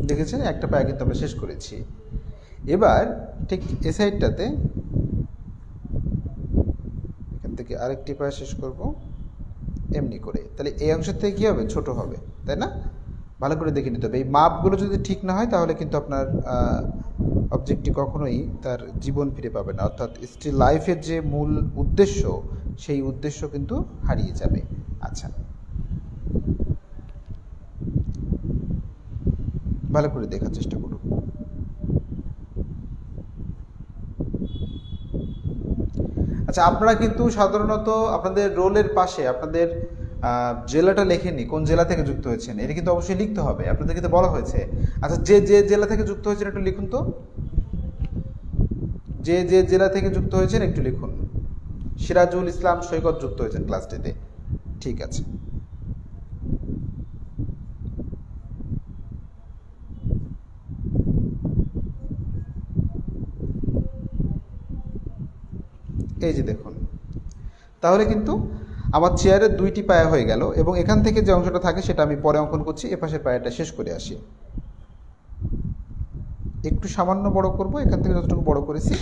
দেখেছেন, একটা পায়ে কিন্তু আমরা শেষ করেছি। এবার ঠিক এ সাইডটাতে এখান থেকে আরেকটি পায়ে শেষ করব এমনি করে, তাহলে এই অংশের থেকে কী হবে? ছোট হবে, তাই না? ভালো করে দেখে নিতে হবে। এই মাপগুলো যদি ঠিক না হয় তাহলে কিন্তু আপনার অবজেক্টটি কখনোই তার জীবন ফিরে পাবে না, অর্থাৎ স্টিল লাইফের যে মূল উদ্দেশ্য সেই উদ্দেশ্য কিন্তু হারিয়ে যাবে। আচ্ছা, ভালো করে দেখার চেষ্টা করুন। আচ্ছা, আপনারা কিন্তু সাধারণত আপনাদের রোলের পাশে আপনাদের জেলাটা লেখেননি, কোন জেলা থেকে যুক্ত হয়েছেন, এটা কিন্তু অবশ্যই লিখতে হবে, আপনাদের কিন্তু বলা হয়েছে। আচ্ছা, যে যে জেলা থেকে যুক্ত হয়েছেন একটু লিখুন তো, যে যে জেলা থেকে যুক্ত হয়েছেন একটু লিখুন। সিরাজুল ইসলাম সৈকত যুক্ত হয়েছেন ক্লাসটিতে, ঠিক আছে। এই যে দেখুন, তাহলে কিন্তু আমার চেয়ারের দুইটি পায়া হয়ে গেল, এবং এখান থেকে যে অংশটা থাকে সেটা আমি পরে অঙ্কন করছি। এপাশের পায়াটা শেষ করে আসি, একটু সামান্য বড় করব, এখান থেকে যতটুকু বড় করেছি।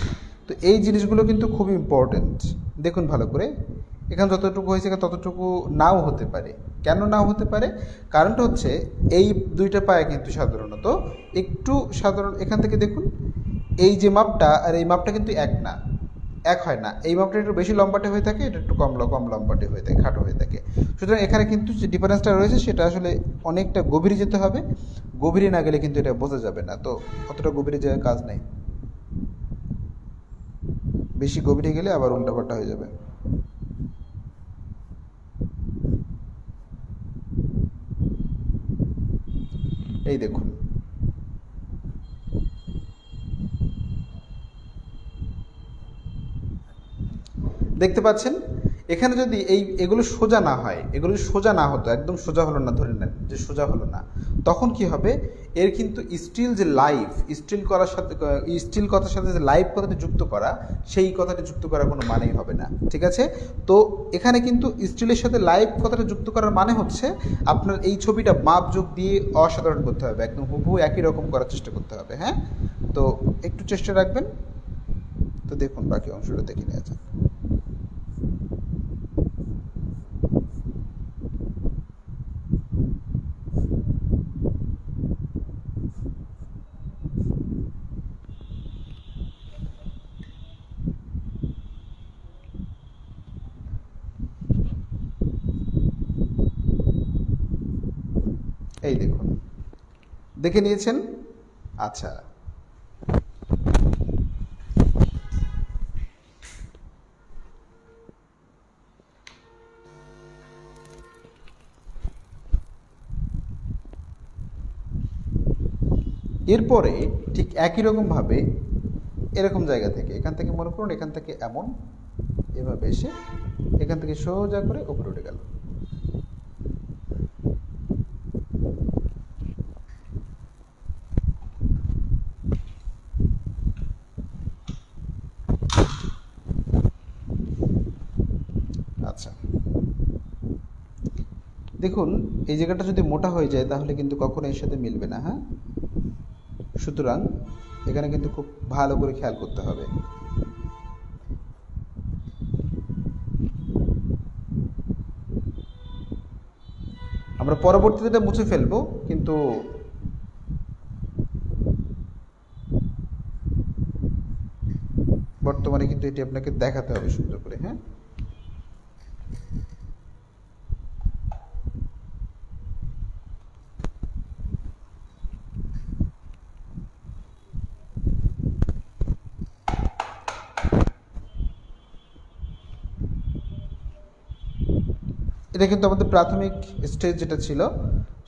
তো এই জিনিসগুলো কিন্তু খুবই ইম্পর্টেন্ট, দেখুন ভালো করে। এখানে যতটুকু হয়েছে ততটুকু নাও হতে পারে। কেন নাও হতে পারে? কারণটা হচ্ছে এই দুইটা পায়া কিন্তু সাধারণত একটু এখান থেকে দেখুন, এই যে মাপটা আর এই মাপটা কিন্তু এক হয় না। এই মাপটা একটু বেশি লম্বাটে হয়ে থাকে, এটা একটু কম লম্বাটে হয়ে থাকে, খাটো হয়ে থাকে। সুতরাং এখানে কিন্তু যে ডিফারেন্সটা রয়েছে সেটা আসলে অনেকটা গভীরে যেতে হবে, গভীরে না গেলে কিন্তু এটা বোঝা যাবে না। তো অতটা গভীরে যাওয়ার কাজ নেই, বেশি গভীরে গেলে আবার উল্টাপাল্টা হয়ে যাবে। এই দেখুন, দেখতে পাচ্ছেন এখানে যদি এগুলো সোজা না হয়, এগুলো যদি সোজা না হতো, একদম সোজা হলো না, ধরে নেন যে সোজা হলো না, তখন কি হবে, এর কিন্তু স্টিল যে লাইফ, স্টিল করার সাথে, স্টিল কথার সাথে যে লাইফ কথাটা যুক্ত করা, সেই কথাটা যুক্ত করার কোনো মানেই হবে না। ঠিক আছে, তো এখানে কিন্তু স্টিলের সাথে লাইফ কথাটা যুক্ত করার মানে হচ্ছে আপনার এই ছবিটা মাপ যোগ দিয়ে অসাধারণ করতে হবে, একদম হুবহু একই রকম করার চেষ্টা করতে হবে। হ্যাঁ, তো একটু চেষ্টা রাখবেন। তো দেখুন বাকি অংশটা দেখে নেওয়া যাক। এই দেখুন, দেখে নিয়েছেন? আচ্ছা, এরপরে ঠিক একই রকমভাবে এরকম জায়গা থেকে, এখান থেকে মনে করুন, এখান থেকে এমন এভাবে এসে এখান থেকে সোজা করে উপরে উঠে গেল। আচ্ছা, দেখুন এই জায়গাটা যদি মোটা হয়ে যায় তাহলে কিন্তু কখনো এর সাথে মিলবে না। হ্যাঁ, সুতরাং এখানে কিন্তু খুব ভালো করে খেয়াল করতে হবে। আমরা পরবর্তীতে এটা মুছে ফেলবো, কিন্তু বর্তমানে কিন্তু এটি আপনাকে দেখাতে হবে সুন্দর করে। হ্যাঁ, এটা কিন্তু আমাদের প্রাথমিক স্টেজ যেটা ছিল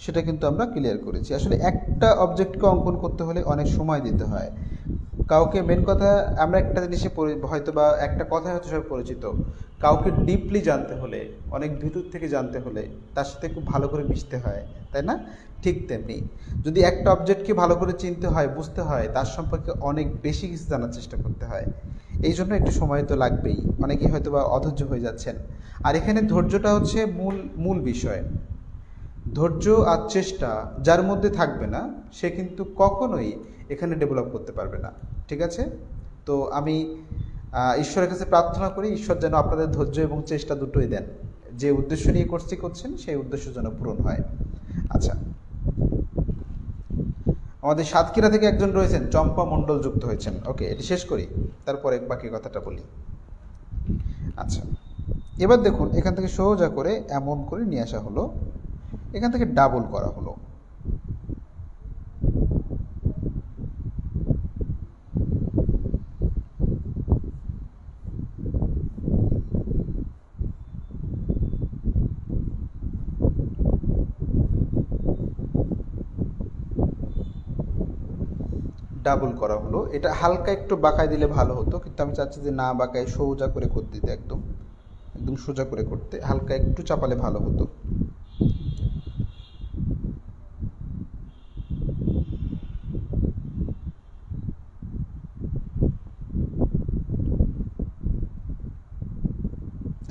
সেটা কিন্তু আমরা ক্লিয়ার করেছি। আসলে একটা অবজেক্টকে অঙ্কন করতে হলে অনেক সময় দিতে হয়। কাউকে, মেন কথা, আমরা একটা জিনিসে হয়তো বা একটা কথা হয়তো সবাই পরিচিত, কাউকে ডিপলি জানতে হলে, অনেক ভিতর থেকে জানতে হলে তার সাথে খুব ভালো করে মিশতে হয়, তাই না? ঠিক তেমনি যদি একটা অবজেক্টকে ভালো করে চিনতে হয়, বুঝতে হয়, তার সম্পর্কে অনেক বেশি কিছু জানার চেষ্টা করতে হয়। এই জন্য একটু সময় তো লাগবেই, অনেকেই হয়তো বা অধৈর্য হয়ে যাচ্ছেন। আর এখানে ধৈর্যটা হচ্ছে মূল মূল বিষয়। ধৈর্য আর চেষ্টা যার মধ্যে থাকবে না, সে কিন্তু কখনোই এখানে ডেভেলপ করতে পারবে না। ঠিক আছে, তো আমি ঈশ্বরের কাছে প্রার্থনা করি, ঈশ্বর যেন আপনাদের ধৈর্য এবং চেষ্টা দুটোই দেন, যে উদ্দেশ্য নিয়ে কোর্সটি করছেন সেই উদ্দেশ্য যেন পূরণ হয়। আচ্ছা, আমাদের সাতক্ষীরা থেকে একজন রয়েছেন, চম্পা মণ্ডল যুক্ত হয়েছেন। ওকে, এটি শেষ করি, তারপরে বাকি কথাটা বলি। আচ্ছা, এবার দেখুন এখান থেকে সোজা করে এমন করে নিয়ে আসা হলো, এখান থেকে ডাবল করা হলো। ডাবল করা হলো, এটা হালকা একটু বাঁকায় দিলে ভালো হতো, কিন্তু আমি চাচ্ছি যে না বাঁকায় সোজা করে করতে দিতে, একদম একদম সোজা করে করতে, হালকা একটু চাপালে ভালো হতো।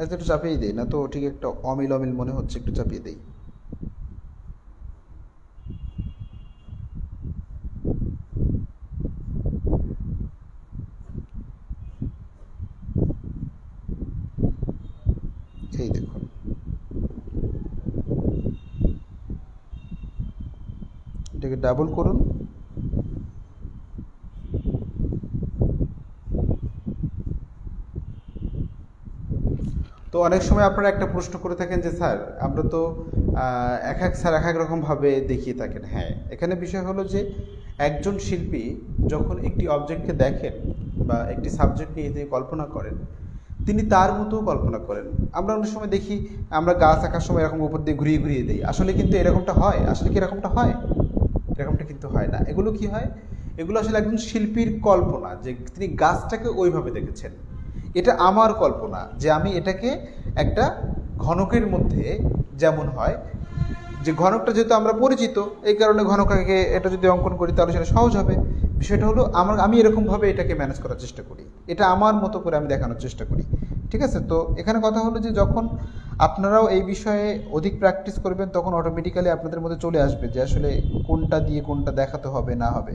একটু চাপিয়ে দেই না তো, ঠিক একটা অমিল অমিল মনে হচ্ছে, একটু চাপিয়ে দেই। এই দেখুন, এটাকে ডাবল করুন। তো অনেক সময় আপনারা একটা প্রশ্ন করে থাকেন যে স্যার আমরা তো এক এক স্যার এক এক রকমভাবে দেখিয়ে থাকেন। হ্যাঁ, এখানে বিষয় হলো যে একজন শিল্পী যখন একটি অবজেক্টকে দেখেন বা একটি সাবজেক্ট নিয়ে তিনি কল্পনা করেন, তিনি তার মতো কল্পনা করেন। আমরা অনেক সময় দেখি আমরা গাছ আঁকার সময় এরকম উপর দিয়ে ঘুরিয়ে ঘুরিয়ে দিই, আসলে কিন্তু এরকমটা হয়? আসলে কি এরকমটা হয়? এরকমটা কিন্তু হয় না। এগুলো কি হয়, এগুলো আসলে একজন শিল্পীর কল্পনা, যে তিনি গাছটাকে ওইভাবে দেখেছেন। এটা আমার কল্পনা যে আমি এটাকে একটা ঘনকের মধ্যে যেমন হয় যে ঘনকটা যেহেতু আমরা পরিচিত, এই কারণে ঘনকটাকে এটা যদি অঙ্কন করি তাহলে সেটা সহজ হবে। বিষয়টা হলো আমি এরকমভাবে এটাকে ম্যানেজ করার চেষ্টা করি, এটা আমার মতো করে আমি দেখানোর চেষ্টা করি। ঠিক আছে, তো এখানে কথা হলো যে যখন আপনারাও এই বিষয়ে অধিক প্র্যাকটিস করবেন তখন অটোমেটিক্যালি আপনাদের মধ্যে চলে আসবে যে আসলে কোনটা দিয়ে কোনটা দেখাতে হবে না হবে।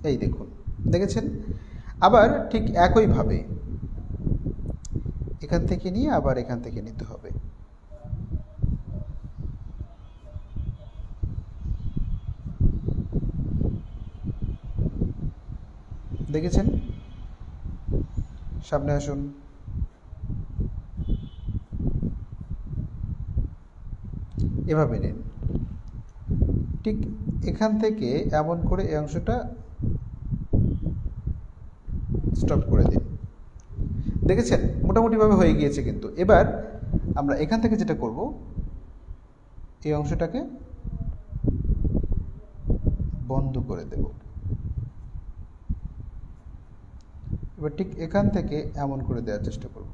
এই দেখুন, দেখেছেন? আবার ঠিক একইভাবে এখান থেকে নিয়ে আবার এখান থেকে নিতে হবে। দেখেছেন? সামনে আসুন। এভাবে নিন, ঠিক এখান থেকে এমন করে এই অংশটা স্টপ করে দিন। দেখেছেন মোটামুটিভাবে হয়ে গিয়েছে। কিন্তু এবার আমরা এখান থেকে যেটা করব, এই অংশটাকে বন্ধ করে দেব। এবার ঠিক এখান থেকে এমন করে দেওয়ার চেষ্টা করব।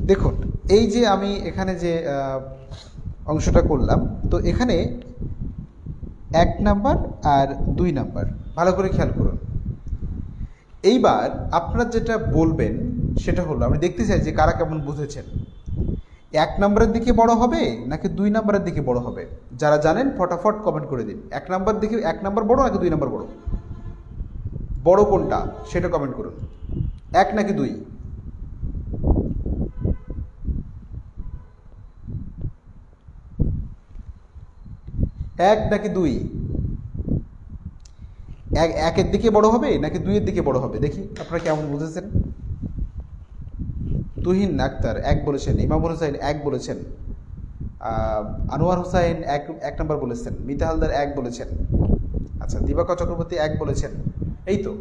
দেখুন এই যে আমি এখানে যে অংশটা করলাম, তো এখানে 1 নাম্বার আর 2 নাম্বার, ভালো করে খেয়াল করুন। এইবার আপনারা যেটা বলবেন সেটা হলো, আমি দেখতে চাই যে কারা কেমন বুঝেছেন। 1 নাম্বারের দিকে বড় হবে নাকি 2 নাম্বারের দিকে বড় হবে? যারা জানেন ফটাফট কমেন্ট করে দিন। 1 নাম্বার বড় নাকি 2 নাম্বার বড়? বড় কোনটা সেটা কমেন্ট করুন। 1 নাকি 2? 1 নাকি 2? 1-এর দিকে বড় হবে নাকি 2-এর দিকে বড় হবে? দেখি আপনারা কেমন বুঝেছেন। তুহিন আক্তার 1 বলেছেন, ইমামুল হোসাইন 1 বলেছেন, আনোয়ার হোসাইন 1 নাম্বার বলেছেন, মিতা হালদার 1 বলেছেন, আচ্ছা দিবাকর চক্রবর্তী 1 বলেছেন। এই তো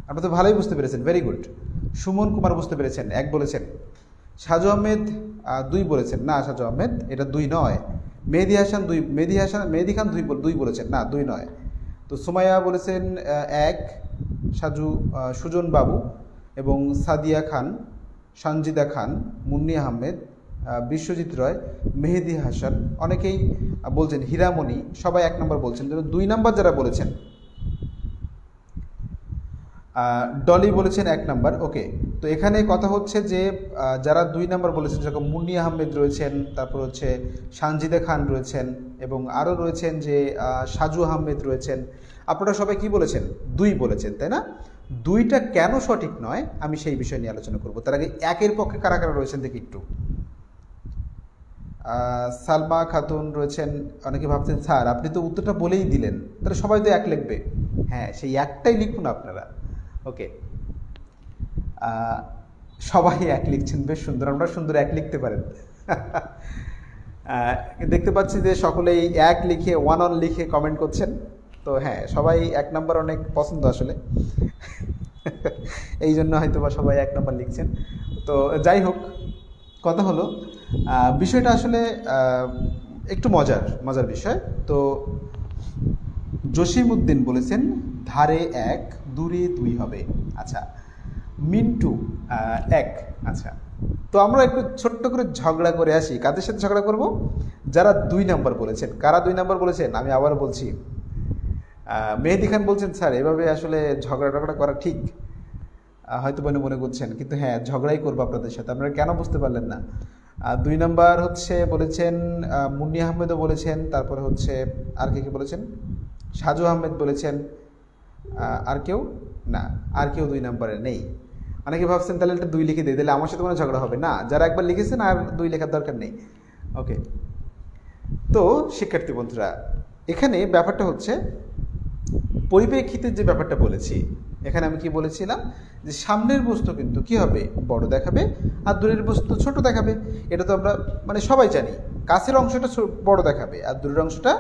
আপনারা তো ভালোই বুঝতে পেরেছেন, ভেরি গুড। সুমন কুমার বুঝতে পেরেছেন, 1 বলেছেন। সাজু আহমেদ 2 বলেছেন, না সাজু আহমেদ এটা 2 নয়। মেহেদি খান 2 বলেছেন, না 2 নয়। তো সুমাইয়া বলেছেন 1, সুজন বাবু এবং সাদিয়া খান, সঞ্জিদা খান, মুন্নি আহমেদ, বিশ্বজিৎ রয়, মেহেদি হাসান, অনেকেই বলছেন, হীরামণি, সবাই 1 নম্বর বলছেন। 2 নম্বর যারা বলেছেন, ডলি বলেছেন 1 নাম্বার। ওকে, তো এখানে কথা হচ্ছে যে যারা 2 নাম্বার বলেছেন, যেরকম মুন্নি আহমেদ রয়েছেন, তারপর হচ্ছে সানজিদা খান রয়েছেন এবং আরও রয়েছেন যে সাজু আহমেদ রয়েছেন, আপনারা সবাই কি বলেছেন? 2 বলেছেন, তাই না? 2টা কেন সঠিক নয় আমি সেই বিষয় নিয়ে আলোচনা করব। তার আগে 1-এর পক্ষে কারা কারা রয়েছেন দেখি একটু। সালমা খাতুন রয়েছেন। অনেকে ভাবছেন স্যার আপনি তো উত্তরটা বলেই দিলেন, তাহলে সবাই তো 1 লিখবে। হ্যাঁ, সেই 1টাই লিখুন আপনারা। ওকে, সবাই 1 লিখছেন, বেশ সুন্দর। আমরা সুন্দর 1 লিখতে পারেন। দেখতে পাচ্ছি যে সকলেই 1 লিখে 1 অন লিখে কমেন্ট করছেন। তো হ্যাঁ, সবাই 1 নাম্বার অনেক পছন্দ আসলে। এই জন্য হয়তো বা সবাই 1 নাম্বার লিখছেন। তো যাই হোক, কথা হলো বিষয়টা আসলে একটু মজার বিষয়। তো জসিম উদ্দিন বলেছেন ধারে 1 দূরে 2 হবে। আচ্ছা, মিন্টু 1। আচ্ছা, তো আমরা একটু ছোট্ট করে ঝগড়া করে আসি। কাদের সাথে ঝগড়া করব? যারা 2 নাম্বার বলেছেন। কারা 2 নাম্বার বলেছেন আমি আবার বলছি। মেহেদি খান বলছেন স্যার এভাবে আসলে ঝগড়া করা ঠিক, হয়তো মনে করছেন, কিন্তু হ্যাঁ ঝগড়াই করবো আপনাদের সাথে। আপনারা কেন বুঝতে পারলেন না? 2 নাম্বার হচ্ছে বলেছেন মুন্নি আহমেদও বলেছেন, তারপরে হচ্ছে আর কে বলেছেন, সাজু আহমেদ বলেছেন, আর কেউ না, আর কেউ 2 নাম্বারে নেই। অনেকে ভাবছেন তাহলে একটা 2 লিখে দিই, তাহলে আমার সাথে কোনো ঝগড়া হবে না। যারা একবার লিখেছেন আর 2 লেখার দরকার নেই। ওকে, তো শিক্ষার্থী বন্ধুরা, এখানে ব্যাপারটা হচ্ছে পরিপ্রেক্ষিতের যে ব্যাপারটা বলেছি। এখানে আমি কি বলেছিলাম যে সামনের বস্তু কিন্তু কি হবে, বড় দেখাবে, আর দূরের বস্তু ছোট দেখাবে। এটা তো আমরা সবাই জানি। কাছের অংশটা বড় দেখাবে আর দূরের অংশটা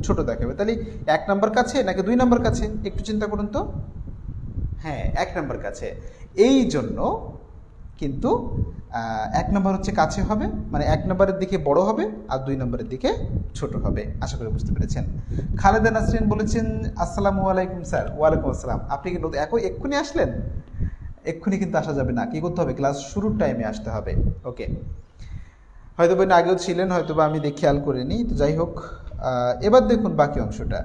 ছোট দেখাবে। তাহলে 1 নাম্বার কাছে নাকি 2 নাম্বার কাছে? একটু চিন্তা করুন তো। হ্যাঁ, 1 নাম্বার কাছে। এই জন্য কিন্তু 1 নম্বর হচ্ছে কাছে হবে, মানে 1 নম্বরের দিকে বড় হবে আর 2 নম্বরের দিকে ছোট হবে। আশা করি বুঝতে পেরেছেন। খালেদা নাসরিন বলেছেন আসসালামু আলাইকুম স্যার। ওয়ালাইকুম আসসালাম। আপনি কি এক্ষুনি আসলেন? এক্ষুনি কিন্তু আসা যাবে না, কি করতে হবে, ক্লাস শুরুর টাইমে আসতে হবে। ওকে, হয়তো বা আগেও ছিলেন, হয়তো বা আমি খেয়াল করিনি। তো যাই হোক, এবার দেখুন বাকি অংশটা।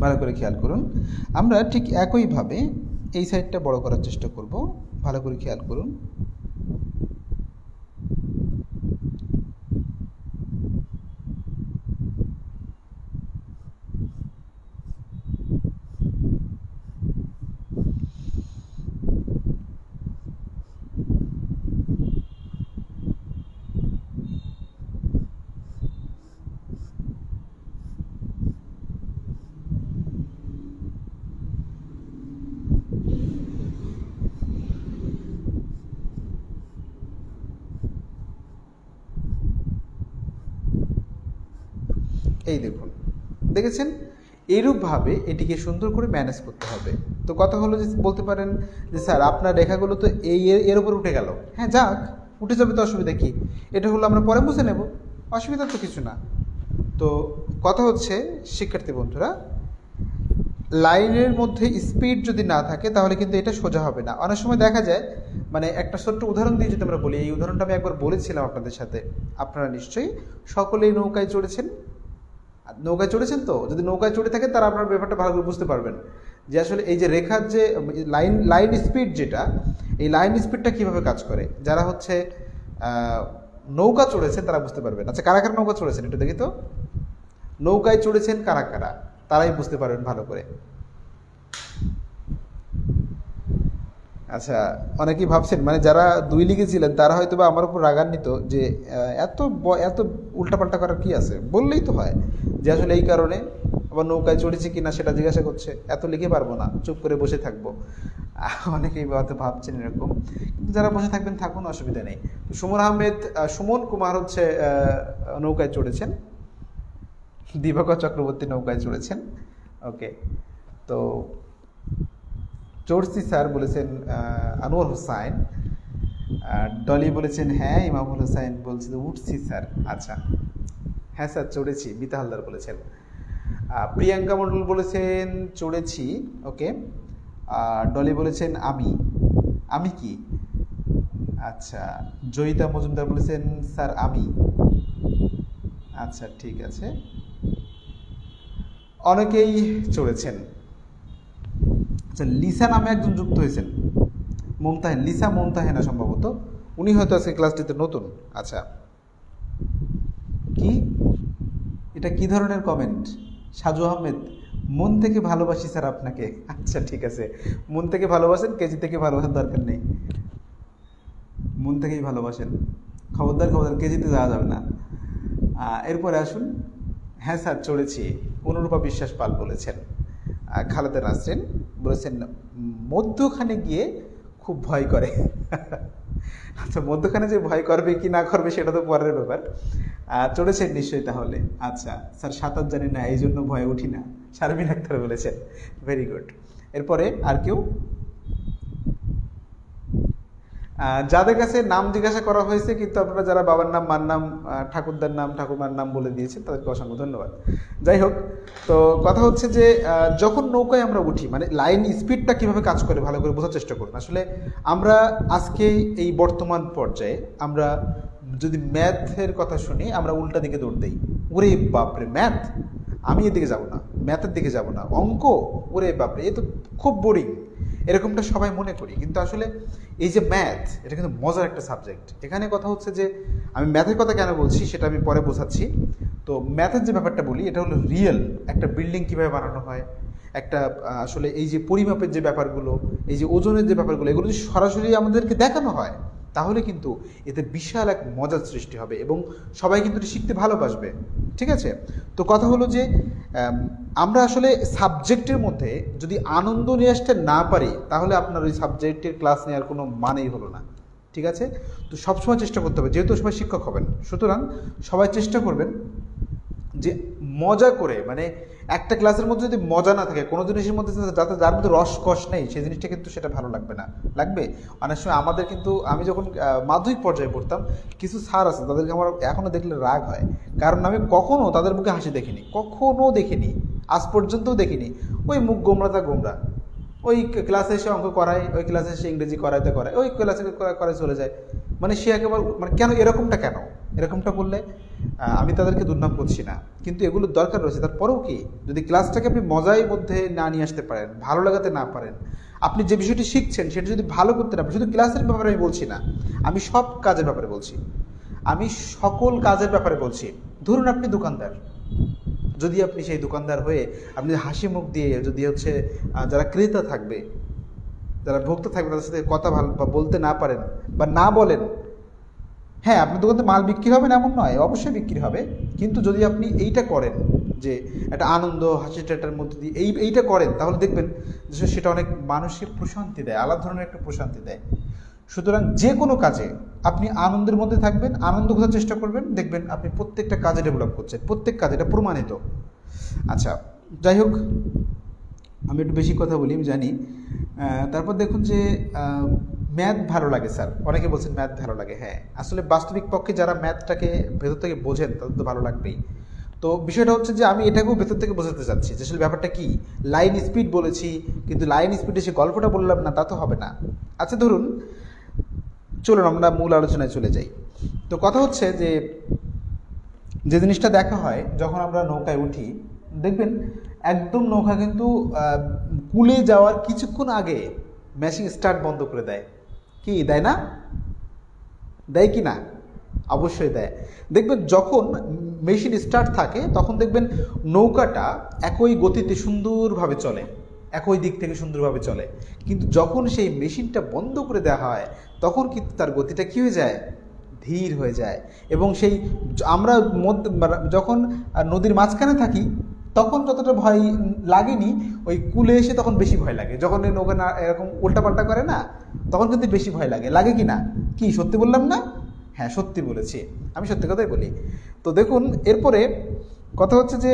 ভালো করে খেয়াল করুন। আমরা ঠিক একইভাবে এই সাইডটা বড় করার চেষ্টা করব। ভালো করে খেয়াল করুন। এই দেখুন, দেখেছেন, এইরূপভাবে এটিকে সুন্দর করে ম্যানেজ করতে হবে। তো কথা হলো যে বলতে পারেন যে স্যার আপনার রেখাগুলো তো এর উপর উঠে গেল। হ্যাঁ, যাক, উঠে যাবে, তো অসুবিধা কী? এটা হলো আমরা পরে বুঝে নেব, অসুবিধা তো কিছু না। তো কথা হচ্ছে শিক্ষার্থী বন্ধুরা, লাইনের মধ্যে স্পিড যদি না থাকে তাহলে কিন্তু এটা সোজা হবে না। অনেক সময় দেখা যায়, মানে একটা ছোট্ট উদাহরণ দিয়ে যদি আমরা বলি, এই উদাহরণটা আমি একবার বলেছিলাম আপনাদের সাথে। আপনারা নিশ্চয়ই সকলেই নৌকায় চড়েছেন। নৌকায় চড়েছেন তো, যদি নৌকায় চড়ে থাকেন তারা আপনার ব্যাপারটা ভালো করে বুঝতে পারবেন যে আসলে এই যে রেখার যে লাইন স্পিড, যেটা এই লাইন স্পিডটা কীভাবে কাজ করে। যারা হচ্ছে নৌকা চড়েছেন তারা বুঝতে পারবেন। আচ্ছা, কারা কারা নৌকা চড়েছেন একটু দেখি তো। নৌকায় চড়েছেন কারা কারা, তারাই বুঝতে পারবেন ভালো করে। আচ্ছা, অনেকেই ভাবছেন, মানে যারা 2 লিগে ছিলেন তারা হয়তো বা আমার উপর রাগান্বিত যে এত উল্টাপাল্টা করার কি আছে, বললেই তো হয় যে আসলে এই কারণে। আবার নৌকায় চড়েছি কিনা সেটা জিজ্ঞাসা করছে, এত লিখে পারবো না, চুপ করে বসে থাকবো। অনেকেই হয়তো ভাবছেন এরকম, কিন্তু যারা বসে থাকবেন থাকুন, অসুবিধা নেই। সুমন কুমার হচ্ছে নৌকায় চড়েছেন, দিবাকর চক্রবর্তী নৌকায় চড়েছেন। ওকে, তো চড়ছি স্যার বলেছেন আনোয়ার হোসাইন। ডলি বলেছেন হ্যাঁ। ইমামুল হোসাইন বলছে উঠছি স্যার। আচ্ছা, হ্যাঁ স্যার চড়েছি, মিতা হালদার বলেছেন। প্রিয়াঙ্কা মণ্ডল বলেছেন চড়েছি। ওকে, ডলি বলেছেন আমি কি। আচ্ছা, জয়িতা মজুমদার বলেছেন স্যার আমি। আচ্ছা, ঠিক আছে, অনেকেই চড়েছেন। আচ্ছা, লিসা নামে একজন যুক্ত হয়েছেন, মুমতাহিন, লিসা মুমতাহিনা সম্ভবত, উনি হয়তো আজকে ক্লাসটিতে নতুন। আচ্ছা, কি এটা কি ধরনের কমেন্ট? সাজু আহমেদ, মন থেকে ভালোবাসি স্যার আপনাকে। আচ্ছা, ঠিক আছে, মন থেকে ভালোবাসেন, কেজি থেকে ভালোবাসার দরকার নেই, মন থেকেই ভালোবাসেন। খবরদার কেজিতে যাওয়া যাবে না। এরপরে আসুন। হ্যাঁ স্যার চড়েছি, অনুরূপা বিশ্বাস পাল বলেছেন। খালেদা নাসরিন বলেছেন মধ্যখানে গিয়ে খুব ভয় করে। আচ্ছা, মধ্যখানে যে ভয় করবে কি না করবে সেটা তো পরের ব্যাপার। চড়েছেন নিশ্চয়ই তাহলে। আচ্ছা স্যার, সাঁতার জানি না এই জন্য ভয়ে উঠি না, শারমিন আক্তার বলেছেন। Very good. এরপরে আর কেউ? যাদের কাছে নাম জিজ্ঞাসা করা হয়েছে কিন্তু আপনারা যারা বাবার নাম, মার নাম, ঠাকুরদার নাম, ঠাকুরমার নাম বলে দিয়েছেন, তাদেরকে অসংখ্য ধন্যবাদ। যাই হোক, তো কথা হচ্ছে যে যখন নৌকায় আমরা উঠি, মানে লাইন স্পিডটা কিভাবে কাজ করে ভালো করে বোঝার চেষ্টা করুন। আসলে আমরা আজকে এই বর্তমান পর্যায়ে আমরা যদি ম্যাথের কথা শুনি, আমরা উল্টা দিকে দৌড় দিই। ওরে বাপরে ম্যাথ, আমি এদিকে যাব না, ম্যাথের দিকে যাব না। অঙ্ক, ওরে বাপরে এ তো খুব বোরিং, এরকমটা সবাই মনে করি। কিন্তু আসলে এই যে ম্যাথ, এটা কিন্তু মজার একটা সাবজেক্ট। এখানে কথা হচ্ছে যে আমি ম্যাথের কথা কেন বলছি সেটা আমি পরে বোঝাচ্ছি। তো ম্যাথের যে ব্যাপারটা বলি, এটা হলো রিয়েল একটা বিল্ডিং কীভাবে বানানো হয়, একটা আসলে এই যে পরিমাপের যে ব্যাপারগুলো, এই যে ওজনের যে ব্যাপারগুলো, এগুলো যদি সরাসরি আমাদেরকে দেখানো হয় তাহলে কিন্তু এতে বিশাল এক মজার সৃষ্টি হবে এবং সবাই কিন্তু এটা শিখতে ভালোবাসবে। ঠিক আছে? তো কথা হলো যে আমরা আসলে সাবজেক্টের মধ্যে যদি আনন্দ নিয়ে আসতে না পারি তাহলে আপনার ওই সাবজেক্টের ক্লাস নেওয়ার কোনো মানেই হলো না। ঠিক আছে? তো সবসময় চেষ্টা করতে হবে, যেহেতু সবাই শিক্ষক হবেন, সুতরাং সবাই চেষ্টা করবেন যে মজা করে, মানে একটা ক্লাসের মধ্যে যদি মজা না থাকে, কোনো জিনিসের মধ্যে যাতে যার মধ্যে রসকস নেই, সেই জিনিসটা কিন্তু সেটা ভালো লাগবে না। লাগবে অনেক সময় আমাদের কিন্তু, আমি যখন মাধ্যমিক পর্যায়ে পড়তাম, কিছু স্যার আছে তাদেরকে আমার এখনও দেখলে রাগ হয়, কারণ আমি কখনও তাদের মুখে হাসি দেখিনি, কখনও দেখিনি, আজ পর্যন্তও দেখিনি। ওই মুখ গোমরাটা গোমরা, ওই ক্লাসে এসে অঙ্ক করায়, ওই ক্লাসে এসে ইংরেজি করাইতে করায়, ওই ক্লাসে করে চলে যায়। মানে সে একেবারে, মানে কেন এরকমটা, কেন এরকমটা করলে? আমি তাদেরকে দুর্নাম করছি না, কিন্তু এগুলোর দরকার রয়েছে। তারপরেও কি, যদি ক্লাসটাকে আপনি মজার মধ্যে না নিয়ে আসতে পারেন, ভালো লাগাতে না পারেন, আপনি যে বিষয়টি শিখছেন সেটা যদি ভালো করতে না পারেন, শুধু ক্লাসের ব্যাপারে আমি বলছি না, আমি সব কাজের ব্যাপারে বলছি, আমি সকল কাজের ব্যাপারে বলছি। ধরুন আপনি দোকানদার, যদি আপনি সেই দোকানদার হয়ে আপনি হাসি মুখ দিয়ে যদি হচ্ছে যারা ক্রেতা থাকবে, যারা ভোক্তা থাকবে, তাদের সাথে কথা ভালো বলতে না পারেন বা না বলেন, হ্যাঁ আপনার দোকানে মাল বিক্রি হবে না এমন নয়, অবশ্যই বিক্রি হবে, কিন্তু যদি আপনি এইটা করেন, যে একটা আনন্দ হাসি ঠাট্টার মধ্যে দিয়ে এইটা করেন, তাহলে দেখবেন যে সেটা অনেক মানুষকে প্রশান্তি দেয়, আলাদা ধরনের একটা প্রশান্তি দেয়। সুতরাং যে কোনো কাজে আপনি আনন্দের মধ্যে থাকবেন, আনন্দ খোঁজার চেষ্টা করবেন, দেখবেন আপনি প্রত্যেকটা কাজে ডেভেলপ করছেন, প্রত্যেক কাজে, এটা প্রমাণিত। আচ্ছা, যাই হোক, আমি একটু বেশি কথা বলি আমি জানি। তারপর দেখুন যে ম্যাথ ভালো লাগে স্যার, অনেকে বলছেন ম্যাথ ভালো লাগে। হ্যাঁ, আসলে বাস্তবিক পক্ষে যারা ম্যাথটাকে ভেতর থেকে বোঝেন তাদের তো ভালো লাগবেই। তো বিষয়টা হচ্ছে যে আমি এটাকেও ভেতর থেকে বোঝাতে চাচ্ছি যে আসলে ব্যাপারটা কি। লাইন স্পিড বলেছি, কিন্তু লাইন স্পিডে সে গল্পটা বললাম না, তা তো হবে না। আচ্ছা ধরুন, চলুন আমরা মূল আলোচনায় চলে যাই। তো কথা হচ্ছে যে যে জিনিসটা দেখা হয় যখন আমরা নৌকায় উঠি, দেখবেন একদম নৌকা কিন্তু কূলে যাওয়ার কিছুক্ষণ আগে মেশিন স্টার্ট বন্ধ করে দেয়। কি দেয় না? দেয় কি না? অবশ্যই দেয়। দেখবেন যখন মেশিন স্টার্ট থাকে তখন দেখবেন নৌকাটা একই গতিতে সুন্দরভাবে চলে, একই দিক থেকে সুন্দরভাবে চলে, কিন্তু যখন সেই মেশিনটা বন্ধ করে দেওয়া হয় তখন কিন্তু তার গতিটা কী হয়ে যায়? ধীর হয়ে যায়। এবং সেই আমরা যখন নদীর মাঝখানে থাকি তখন যতটা ভয় লাগেনি, ওই কূলে এসে তখন বেশি ভয় লাগে। যখন এই নৌকা না এরকম উল্টাপাল্টা করে না, তখন কিন্তু বেশি ভয় লাগে। লাগে কি না? কি সত্যি বললাম না? হ্যাঁ, সত্যি বলেছি, আমি সত্যি কথাই বলি। তো দেখুন, এরপরে কথা হচ্ছে যে